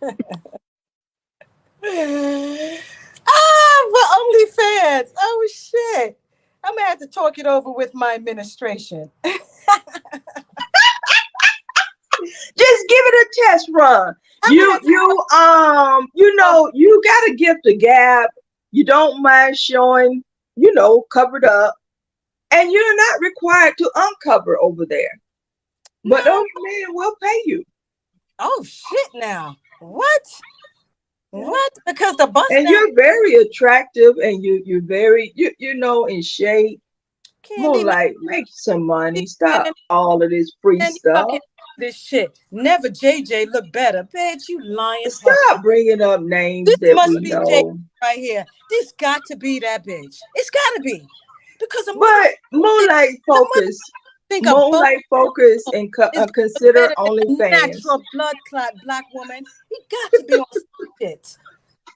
But OnlyFans. Oh shit. I'm gonna have to talk it over with my administration. Just give it a test run. You know, you gotta gift a gap. You don't mind showing, covered up. And you're not required to uncover over there. But No. those men will pay you. Oh shit now. What? What? Because the bus And down you're very attractive, and you're very in shape. Candy man, Moonlight, make some money. Stop all of this free you stuff. fucking this shit. Never JJ look better. Bitch, you lying hoe. Stop bringing up names This that we must be JJ know. right here. This got to be that bitch. It's gotta be. Because a But mother think a boat Moonlight focus, and is gonna look consider better than a OnlyFans. natural blood clot black woman. You got to be on some shit.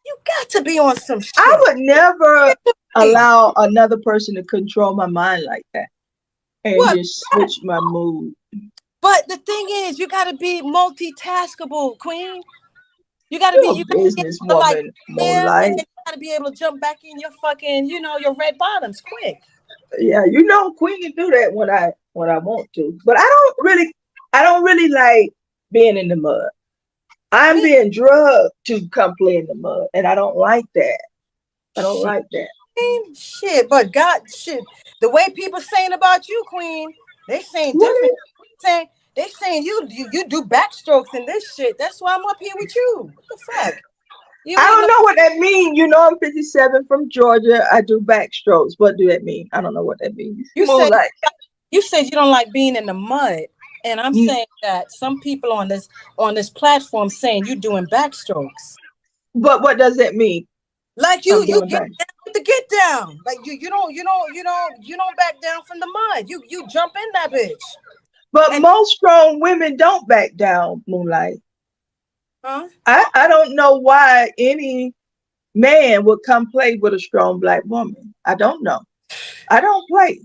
You got to be on some shit. I would never allow another person to control my mind like that and What? just switch my mood. But the thing is, you got to be multitaskable, queen. You got to You're be, a you gotta be able to like businesswoman, there, and then Moonlight. you got to be able to jump back in your fucking, your red bottoms quick. Yeah, Queen can do that when I want to. But I don't really like being in the mud. I'm being drugged to come play in the mud, and I don't like that. I don't like that. Shit, but God, shit, the way people saying about you, Queen, they saying What different. is, They saying you do backstrokes and this shit. That's why I'm up here with you. What the fuck? You I ain't don't no. know what that means. You know, I'm 57 from Georgia. I do backstrokes. What do that mean? I don't know what that means. You More said like, you said you don't like being in the mud, and I'm mm, saying that some people on this platform saying you doing backstrokes. but what does that mean? Like I'm you doing get back. down with the get down. Like you don't back down from the mud. You jump in that bitch. But And most strong women don't back down, Moonlight. huh? I don't know why any man would come play with a strong black woman. I don't know. I don't play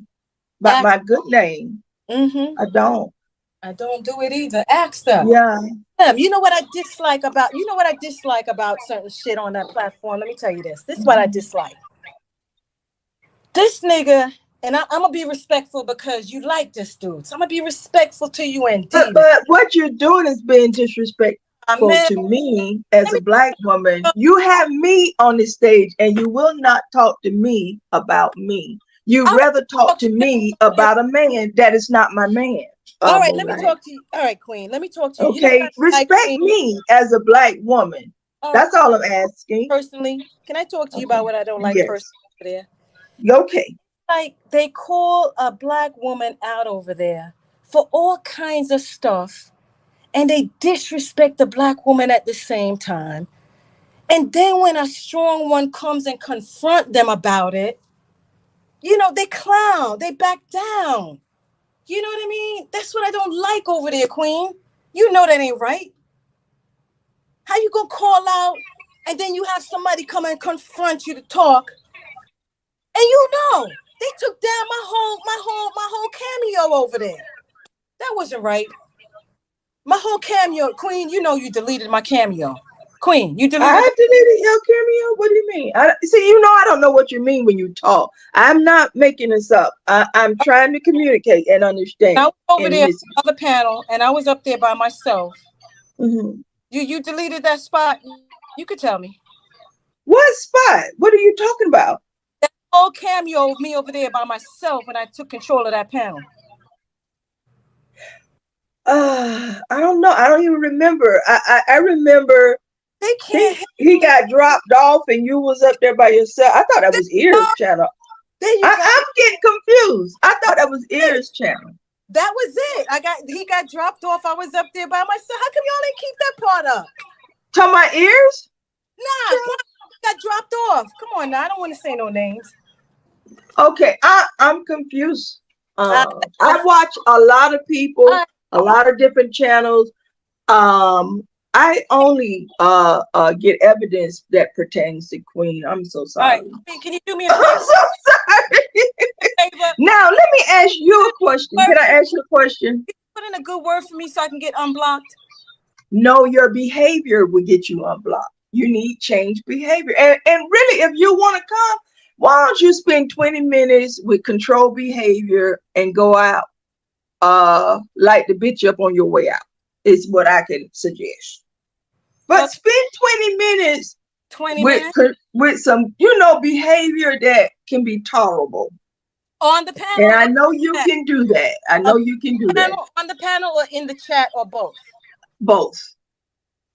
by Ask. my good name. Mm-hmm. I don't. I don't do it either. Ask them. Yeah. You know what I dislike about certain shit on that platform. Let me tell you this. This is what I Mhm. dislike. This nigga, and I'm gonna be respectful because you like this dude. So I'm gonna be respectful to you But indeed. but what you're doing is being disrespectful Man, to me as let a me black woman. You have me on the stage and you will not talk to me about me. You all right, rather talk talk to to you. me about a man that is not my man, All right, let me Moonlight. talk to you. All right, Queen. Let me talk to you. You know what Okay? I like, Respect Queen? me as a black woman. All right, That's all I'm asking. personally. Can I talk to you Okay. about what I don't like Yes. personally over there? Okay. Like they call a black woman out over there for all kinds of stuff, and they disrespect the black woman at the same time. And then when a strong one comes and confront them about it, they clown, they back down. You know what I mean? That's what I don't like over there, Queen. You know that ain't right. How you gonna call out and then you have somebody come and confront you to talk, and they took down my whole cameo over there. That wasn't right. My whole cameo, Queen. You deleted my cameo, Queen. You deleted I deleted your cameo. What do you mean? I see. I don't know what you mean when you talk. I'm not making this up. I'm trying to communicate and I understand was over and there listen. on the other panel, and I was up there by myself. Mhm. You deleted that spot. You could tell me. What spot? What are you talking about? Whole cameo of me over there by myself when I took control of that panel. I don't know. I don't even remember. I remember. They can't He handle. got dropped off and you was up there by yourself. I thought that was Ears channel. There you go. I'm getting confused. I thought that was Ears channel. That was it. He got dropped off. I was up there by myself. How come y'all didn't keep that part up? Talking about Ears? Nah, got dropped off. Come on now. I don't want to say no names. Okay, I'm confused. Uh, I watch a lot of people, uh, a lot of different channels. I only get evidence that pertains to Queen. I'm so all right. sorry. Can you do me a I'm favor? so sorry. Favor? Now let me ask you a question. Word Can for I me. ask you a question? Put in a good word for me so I can get unblocked. No, your behavior will get you unblocked. You need change behavior. And really, if you want to come, why don't you spend 20 minutes with control behavior and go out light the bitch up on your way out is what I can suggest. But Okay, spend 20 minutes 20 minutes with some, behavior that can be tolerable. on the And panel I or know you chat? can do that. I On know you can do the that. panel, on the panel, or in the chat, or both. Both.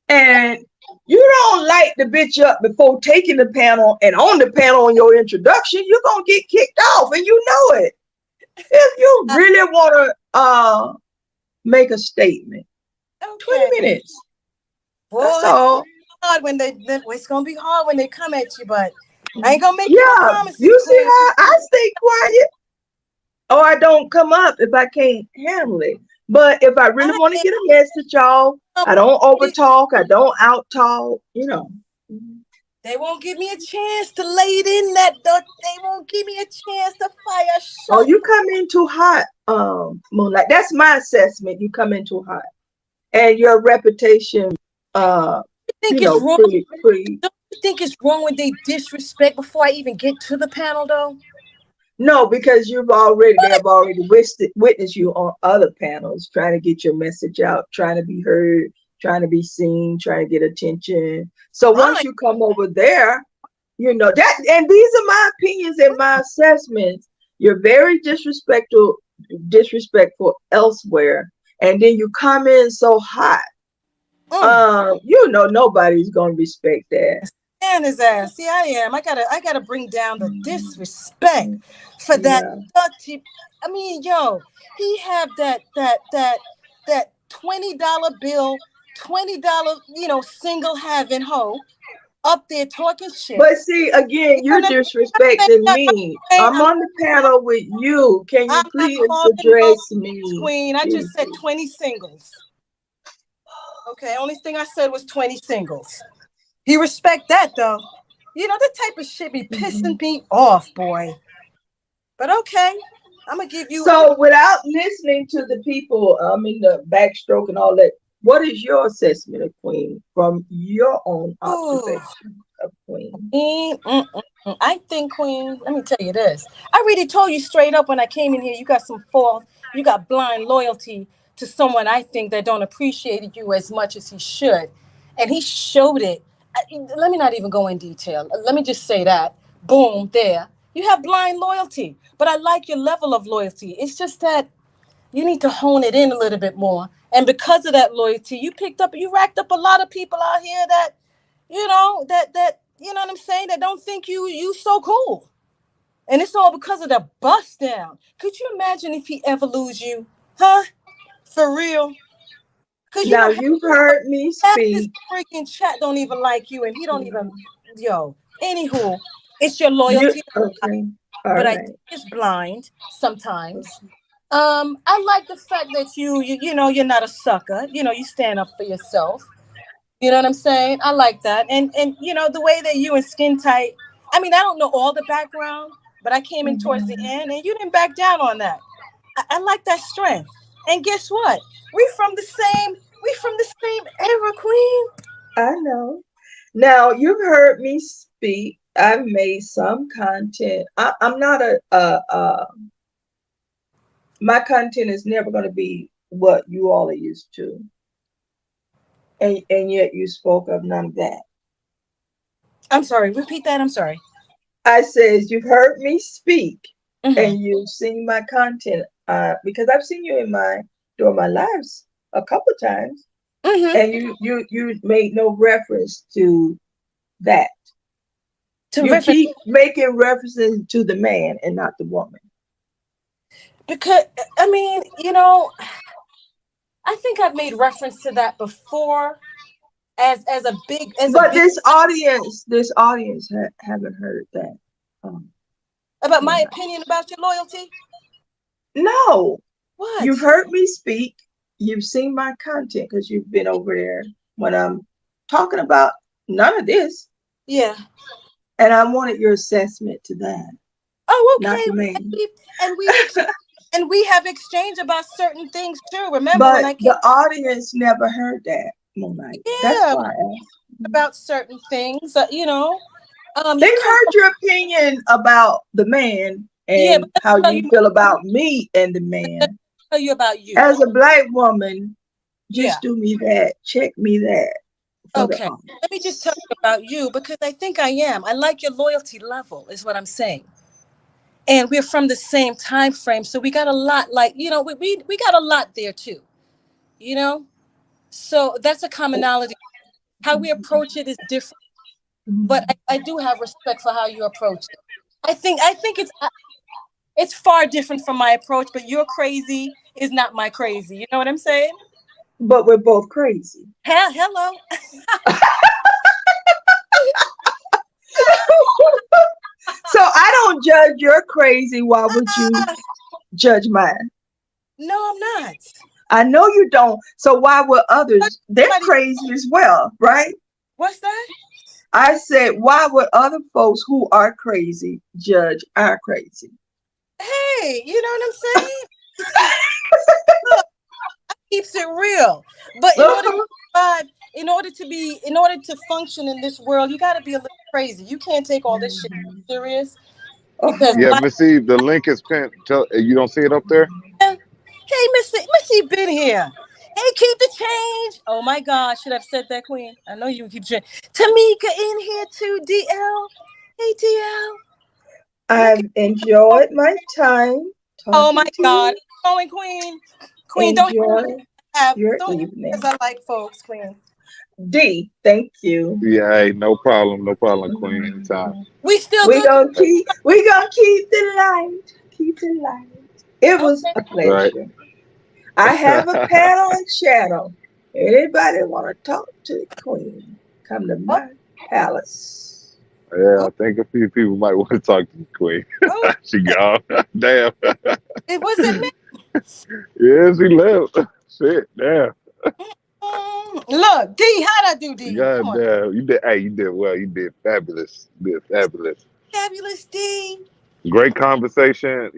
And you don't light the bitch up before taking the panel and on the panel on your introduction, you're gonna get kicked off and you know it. If you Uh, really wanna make a statement, okay. 20 minutes. That's Boy, all. hard when it's gonna be hard when they come at you, but I ain't gonna make you no Yeah, promises, you see Queen. how I stay quiet or I don't come up if I can't handle it. But if I really I want to ain't get a message, y'all, I don't over talk, I don't out talk. They won't give me a chance to lay it in that door. They won't give me a chance to fire a Oh, shot. you come in too hot, Moonlight. That's my assessment. You come in too hot. And your reputation, You think it's wrong? pretty. Don't you think it's wrong when they disrespect before I even get to the panel, though? No, because they have already witnessed you on other panels, trying to get your message out, trying to be heard, trying to be seen, trying to get attention. So once Fine. you come over there, You know that, and these are my opinions and my assessments. You're very disrespectful elsewhere, and then you come in so hot. You know nobody's gonna respect that. And his ass. See, I am. I gotta bring down the disrespect for that Yeah. dirty. I mean, yo, he have that $20 bill, $20, single having hoe up there talking shit. But see, again, You know you're what I'm disrespecting saying? me. I'm, I'm on the panel with you. Can you I'm not please calling no address names, me? queen. I just said 20 singles. Okay, only thing I said was 20 singles. He respect that though. You know, that type of shit be pissing me off, boy. But okay, I'm gonna give you. So, without listening to the people, in the backstroke and all that, what is your assessment of Queen from your own Ooh, observation of Queen? I think, Queen. Let me tell you this. I already told you straight up when I came in here. You got some fault. You got blind loyalty to someone I think that don't appreciate you as much as he should, and he showed it. Let me not even go in detail. Let me just say that. Boom, there. You have blind loyalty, but I like your level of loyalty. It's just that you need to hone it in a little bit more. And because of that loyalty, you racked up a lot of people out here that, you know what I'm saying, that don't think you so cool. And it's all because of the bust down. Could you imagine if he ever lose you? Huh? For real? Because Now, you've heard me half his speak. freaking chat don't even like you, and he don't even, yo. Anywho, it's your You loyalty, okay? All but I think right. it's blind sometimes. I like the fact that you're not a sucker. You know, you stand up for yourself. You know what I'm saying? I like that. And the way that you and Skin Tight, I mean, I don't know all the background, but I came in towards the Mhm. end and you didn't back down on that. I like that strength. And guess what? We from the same era, Queen. I know. Now, you've heard me speak. I've made some content. I'm not my content is never going to be what you all are used to. And yet you spoke of none of that. I'm sorry, repeat that. I'm sorry. I says you've heard me speak Mm-hmm. and you've seen my content because I've seen you in my during my lives a couple times, Mm-hmm. and you made no reference to that. To You reference, keep making references to the man and not the woman. because I mean, I think I've made reference to that before as a But big this audience haven't heard that. Um, about my yeah. opinion about your loyalty. No, you've What? heard me speak. You've seen my content because you've been over there when I'm talking about none of this, Yeah. and I wanted your assessment to that, Oh, not the okay. And man. we've and we've ex- and we have exchanged about certain things too. Remember when But I came? the audience never heard that, Moonlight. That's Yeah, why I asked. about certain things. They've You come heard from. your opinion about the man Yeah, and but let me how tell you you. feel about me and the Let me man. tell you about you. As a black woman, Yeah. just do me that. Check me that for the Okay. Let me just tell audience. you about you because I think I am. I like your loyalty level, is what I'm saying. And we're from the same time frame, so we got a lot. Like we got a lot there too. You know, so that's a commonality. How we approach it is different, but I do have respect for how you approach it. I think it's far different from my approach, but your crazy is not my crazy. You know what I'm saying? But we're both crazy. Hello. So I don't judge your crazy. Why would you judge mine? No, I'm not. I know you don't. So why would others? They're Somebody, crazy as well, right? what's that? I said, why would other folks who are crazy judge our crazy? Hey, you know what I'm saying? Look, keeps it real. But in order to Uh-huh. survive, in order to function in this world, you got to be a little crazy. You can't take all this shit serious because Yeah, Uh-huh. life. Miss Eve, the link is pinned. You don't see it up there? Hey, Missy, been here. Hey, keep the change. Oh my God, should I have said that, Queen? I know you keep change. Tamika in here too, DL. ATL. I've enjoyed my time Oh my talking to God. you. Going, Queen. Queen, don't Enjoy have, your don't because evening. I like folks, Queen. D, thank you. Yeah, hey, no problem, Queen. Anytime. We still We good. gonna keep the light. Keep the light. It was Okay. a Right. pleasure. I have a panel and shadow. Anybody want to talk to the queen? Come to Oh, my palace. Yeah, oh, I think a few people might want to talk to the Queen. oh. She gone. Damn. It wasn't me. Yeah, she left. Shit, damn. Look, D, how'd I do, D? Come God on. damn. You did hey, you did well. You did fabulous. You did fabulous. Fabulous D. Great conversation,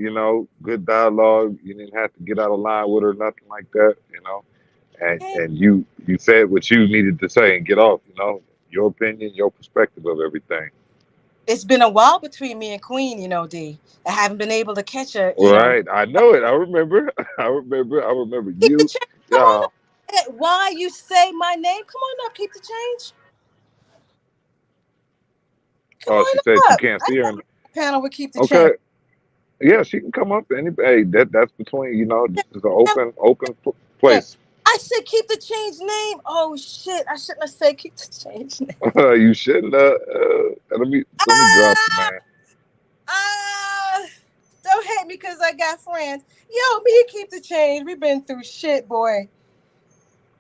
good dialogue. You didn't have to get out of line with her, nothing like that. And you said what you needed to say and get off, your opinion, your perspective of everything. It's been a while between me and Queen, D. I haven't been able to catch her, Right. I know it. I remember. I remember Keep the you. change. Come on Yeah. up. Why you say my name? Come on up. Keep the change. Come Oh, she on said you up. can't I see her. thought the panel would keep the Okay. change. Yeah, she can come up. Hey, that's between, this is an Never open mind. place. I said keep the change name. Oh shit! I shouldn't have said keep the change name. You shouldn't. Let me drop you, Ah, man. ah! Don't hate me because I got friends. Yo, me keep the change. We've been through shit, boy.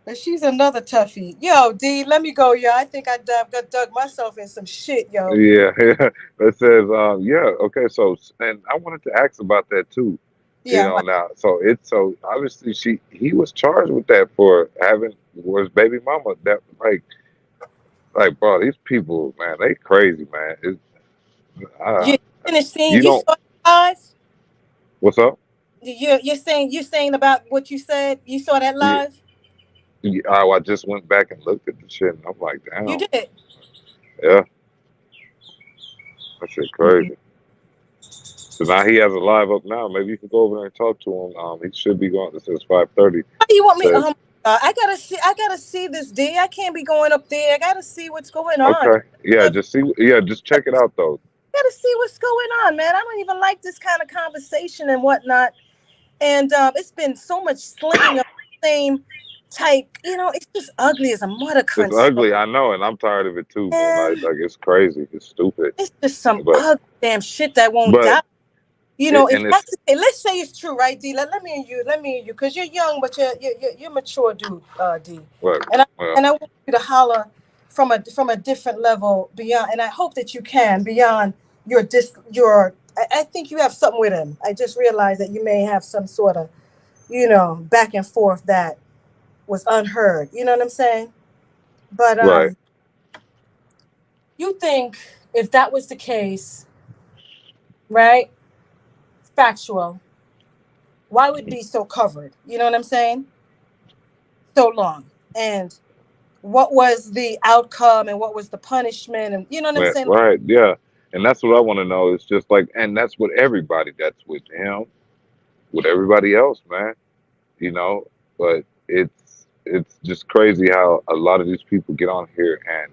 But she's another toughie. Yo, D, let me go, yo. I think I got dug myself in some shit, yo. Yeah, yeah. It says, yeah, okay. So, and I wanted to ask about that too. Yeah, what? Now, so obviously he was charged with that for having was baby mama. That like, bro, these people, man, they crazy, man. Uh, You finished seeing? you You don't. saw it live? What's up? You're saying about what you said. You saw that Yeah, live? I just went back and looked at the shit, and I'm like, You damn, did. yeah, that shit crazy. So now he has a live up now. Maybe you can go over there and talk to him. He should be going. It says 5:30. How do you want me? Says I gotta see. I gotta see this D. I can't be going up there. I gotta see what's going on. okay. Yeah, I just see. Yeah, just check it out though. gotta see what's going on, man. I don't even like this kind of conversation and whatnot. And it's been so much slinging of the same type. It's just ugly as a mother It's cunt. ugly, I know, and I'm tired of it too, man. And Like it's crazy. It's stupid. it's just some But ugly damn shit that won't but die. If and it's that's okay, let's say it's true, right, D? Let me and you, because you're young, but you're mature, dude, D. well, And I well, and I want you to holler from a different level beyond, and I hope that you can beyond your. I think you have something with him. I just realized that you may have some sort of back and forth that was unheard. You know what I'm saying? But right. you think if that was the case, right? Factual. Why would it be so covered? You know what I'm saying? So long. And what was the outcome and what was the punishment? And you know what I'm Right, saying? right, yeah. And that's what I want to know. It's just like, and that's with everybody. That's with him, with everybody else, man. You know, but it's just crazy how a lot of these people get on here and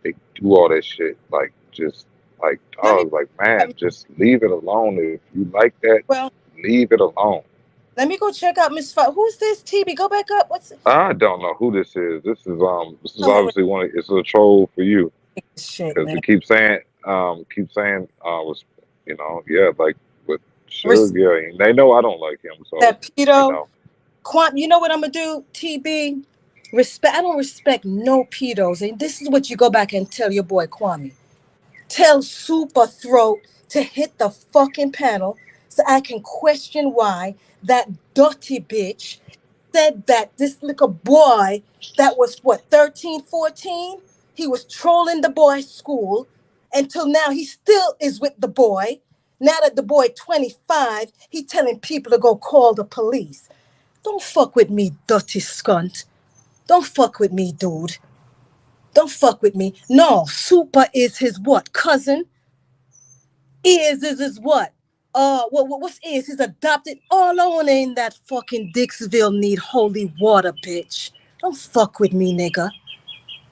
they do all that shit. Like just like Let me dogs, like man, just leave it alone. If you like that, well, leave it alone. let me go check out Miss Who's this? TB? Go back up. What's I don't know who this is. This is tell me what obviously it's a troll for you this shit, because man. it keeps saying yeah, like with Suge, Respect yeah, they know I don't like him, so that pedo. know, You know what I'm gonna do, TB? Respect. I don't respect no pedos, and this is what you go back and tell your boy Kwame. Tell Super Throat to hit the fucking panel so I can question why that dirty bitch said that this little boy that was what 13, 14, he was trolling the boy's school until now he still is with the boy. Now that the boy 25, he telling people to go call the police. Don't fuck with me, dirty scunt. Don't fuck with me, dude. Don't fuck with me. No, Super is his what? Cousin? Is his what? What's is? He's adopted all on in that fucking Dixville need holy water, bitch. Don't fuck with me, nigga.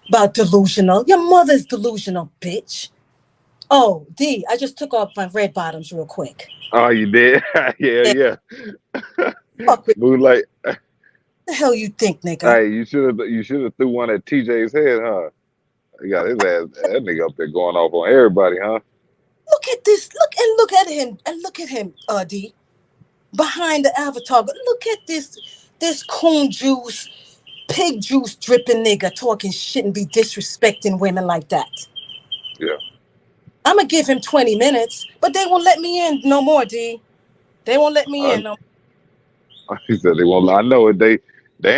About delusional. Your mother's delusional, bitch. Oh, D, I just took off my red bottoms real quick. Oh, you did? Yeah, Yeah, yeah. fuck with Moonlight. the hell you think, nigga. Hey, you should have threw one at TJ's head, huh? He got his ass. That nigga up there going off on everybody, huh? Look at this. Look at him. And look at him, D. Behind the avatar. But look at this coon juice, pig juice dripping nigga talking shit and be disrespecting women like that. Yeah. I'ma give him 20 minutes, but they won't let me in no more, D. They won't let me in no. He said they won't. I know it. They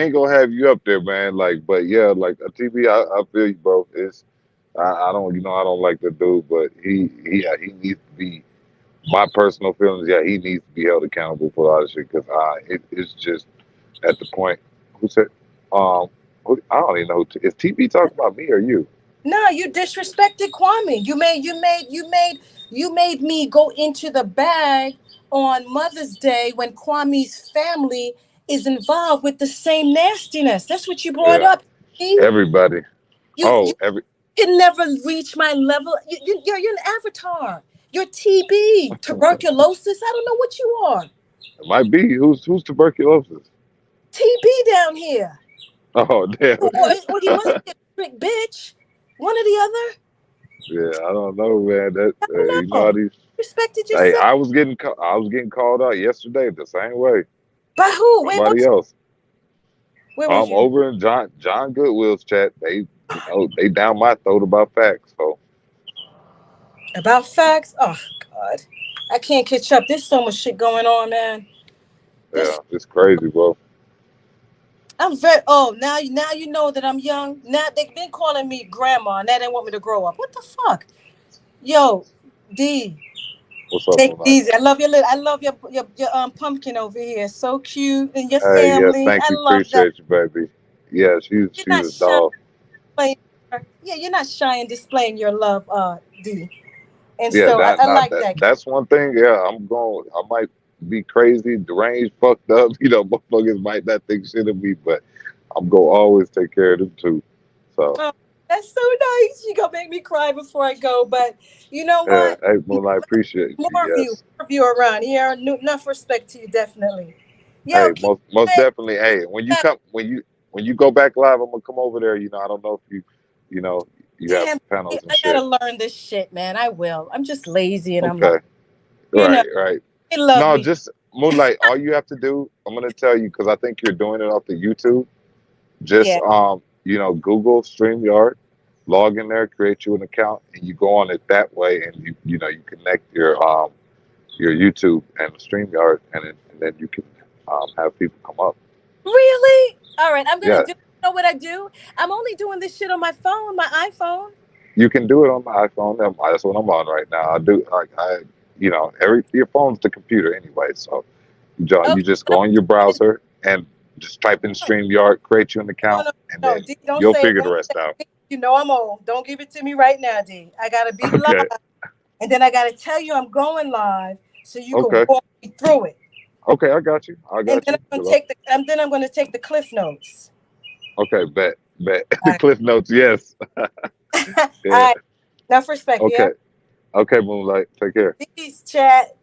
ain't gonna have you up there, man. Like, but yeah, like a TV. I feel you, bro. It's I don't I don't like the dude, but he needs to be. My personal feelings, yeah, he needs to be held accountable for a lot of shit because it's just at the point. Who said? Um, I don't even know. Is TV talking about me or you? No, you disrespected Kwame. You made me go into the bag on Mother's Day when Kwame's family is involved with the same nastiness. That's what you brought Yeah, up. See? everybody. You Oh, every can never reach my level. You're an avatar. You're TB, tuberculosis. I don't know what you are. it might be who's tuberculosis. TB down here. Oh, damn. Or he must be a trick bitch. One or the other. Yeah, I don't know, man. That I don't you know how know. these. Respected Hey, yourself. I was getting called out yesterday the same way. By who? Wait, Somebody else. where was you? Over in John Goodwill's chat. They down my throat about facts. So About facts? Oh God, I can't catch up. There's so much shit going on, man. yeah, This it's crazy, bro. I'm very. Oh, now you know that I'm young. Now they've been calling me grandma. Now they want me to grow up. What the fuck? Yo, D, What's up, take it Moonlight? easy. I love your pumpkin over here. So cute, and your Hey, yes, family. thank I you, love that. appreciate you, baby. Yeah, You're she's not a shy. doll. Yeah, you're not shy in displaying your love, D. And Yeah, so I like that that. that's one thing. Yeah, I'm going. I might be crazy, deranged, fucked up. Motherfuckers might not think shit of me, but I'm gonna always take care of them too. So, Oh, that's so nice. You gonna make me cry before I go, but you know yeah, what? hey, Moonlight, appreciate you. Yes. More of you around here. Enough respect to you, definitely. Yo, Hey, keep most playing. definitely. Hey, when you go back live, I'm gonna come over there. I don't know if you know, you have Damn, panels and I gotta shit. learn this shit, man. I will. I'm just lazy, and I'm like, Okay, you know, right. they love No, me. just Moonlight. All you have to do, I'm gonna tell you because I think you're doing it off the YouTube. Just Yeah, Google StreamYard, log in there, create you an account, and you go on it that way, and you connect your YouTube and StreamYard, and then you can have people come up. really. All right, I'm gonna Yeah, do. You know what I do? I'm only doing this shit on my phone, my iPhone. you can do it on the iPhone. That's what I'm on right now. I do like every your phone's the computer anyway, so you Okay, just but go on your I'm doing browser and just type in StreamYard, create you an no, account, no, and no, then D, don't you'll say it. figure the Don't rest say out. it. You know I'm old. Don't give it to me right now, D. I gotta be live, Okay, and then I gotta tell you I'm going live, so you can okay, walk me through it. okay. I got you. I And got then you. I'm gonna take the and then I'm gonna take the cliff notes. Okay, bet. All right. Cliff notes, yes. All Yeah. right. Enough respect, yeah? Okay. Okay, Moonlight. Take care. Peace, chat.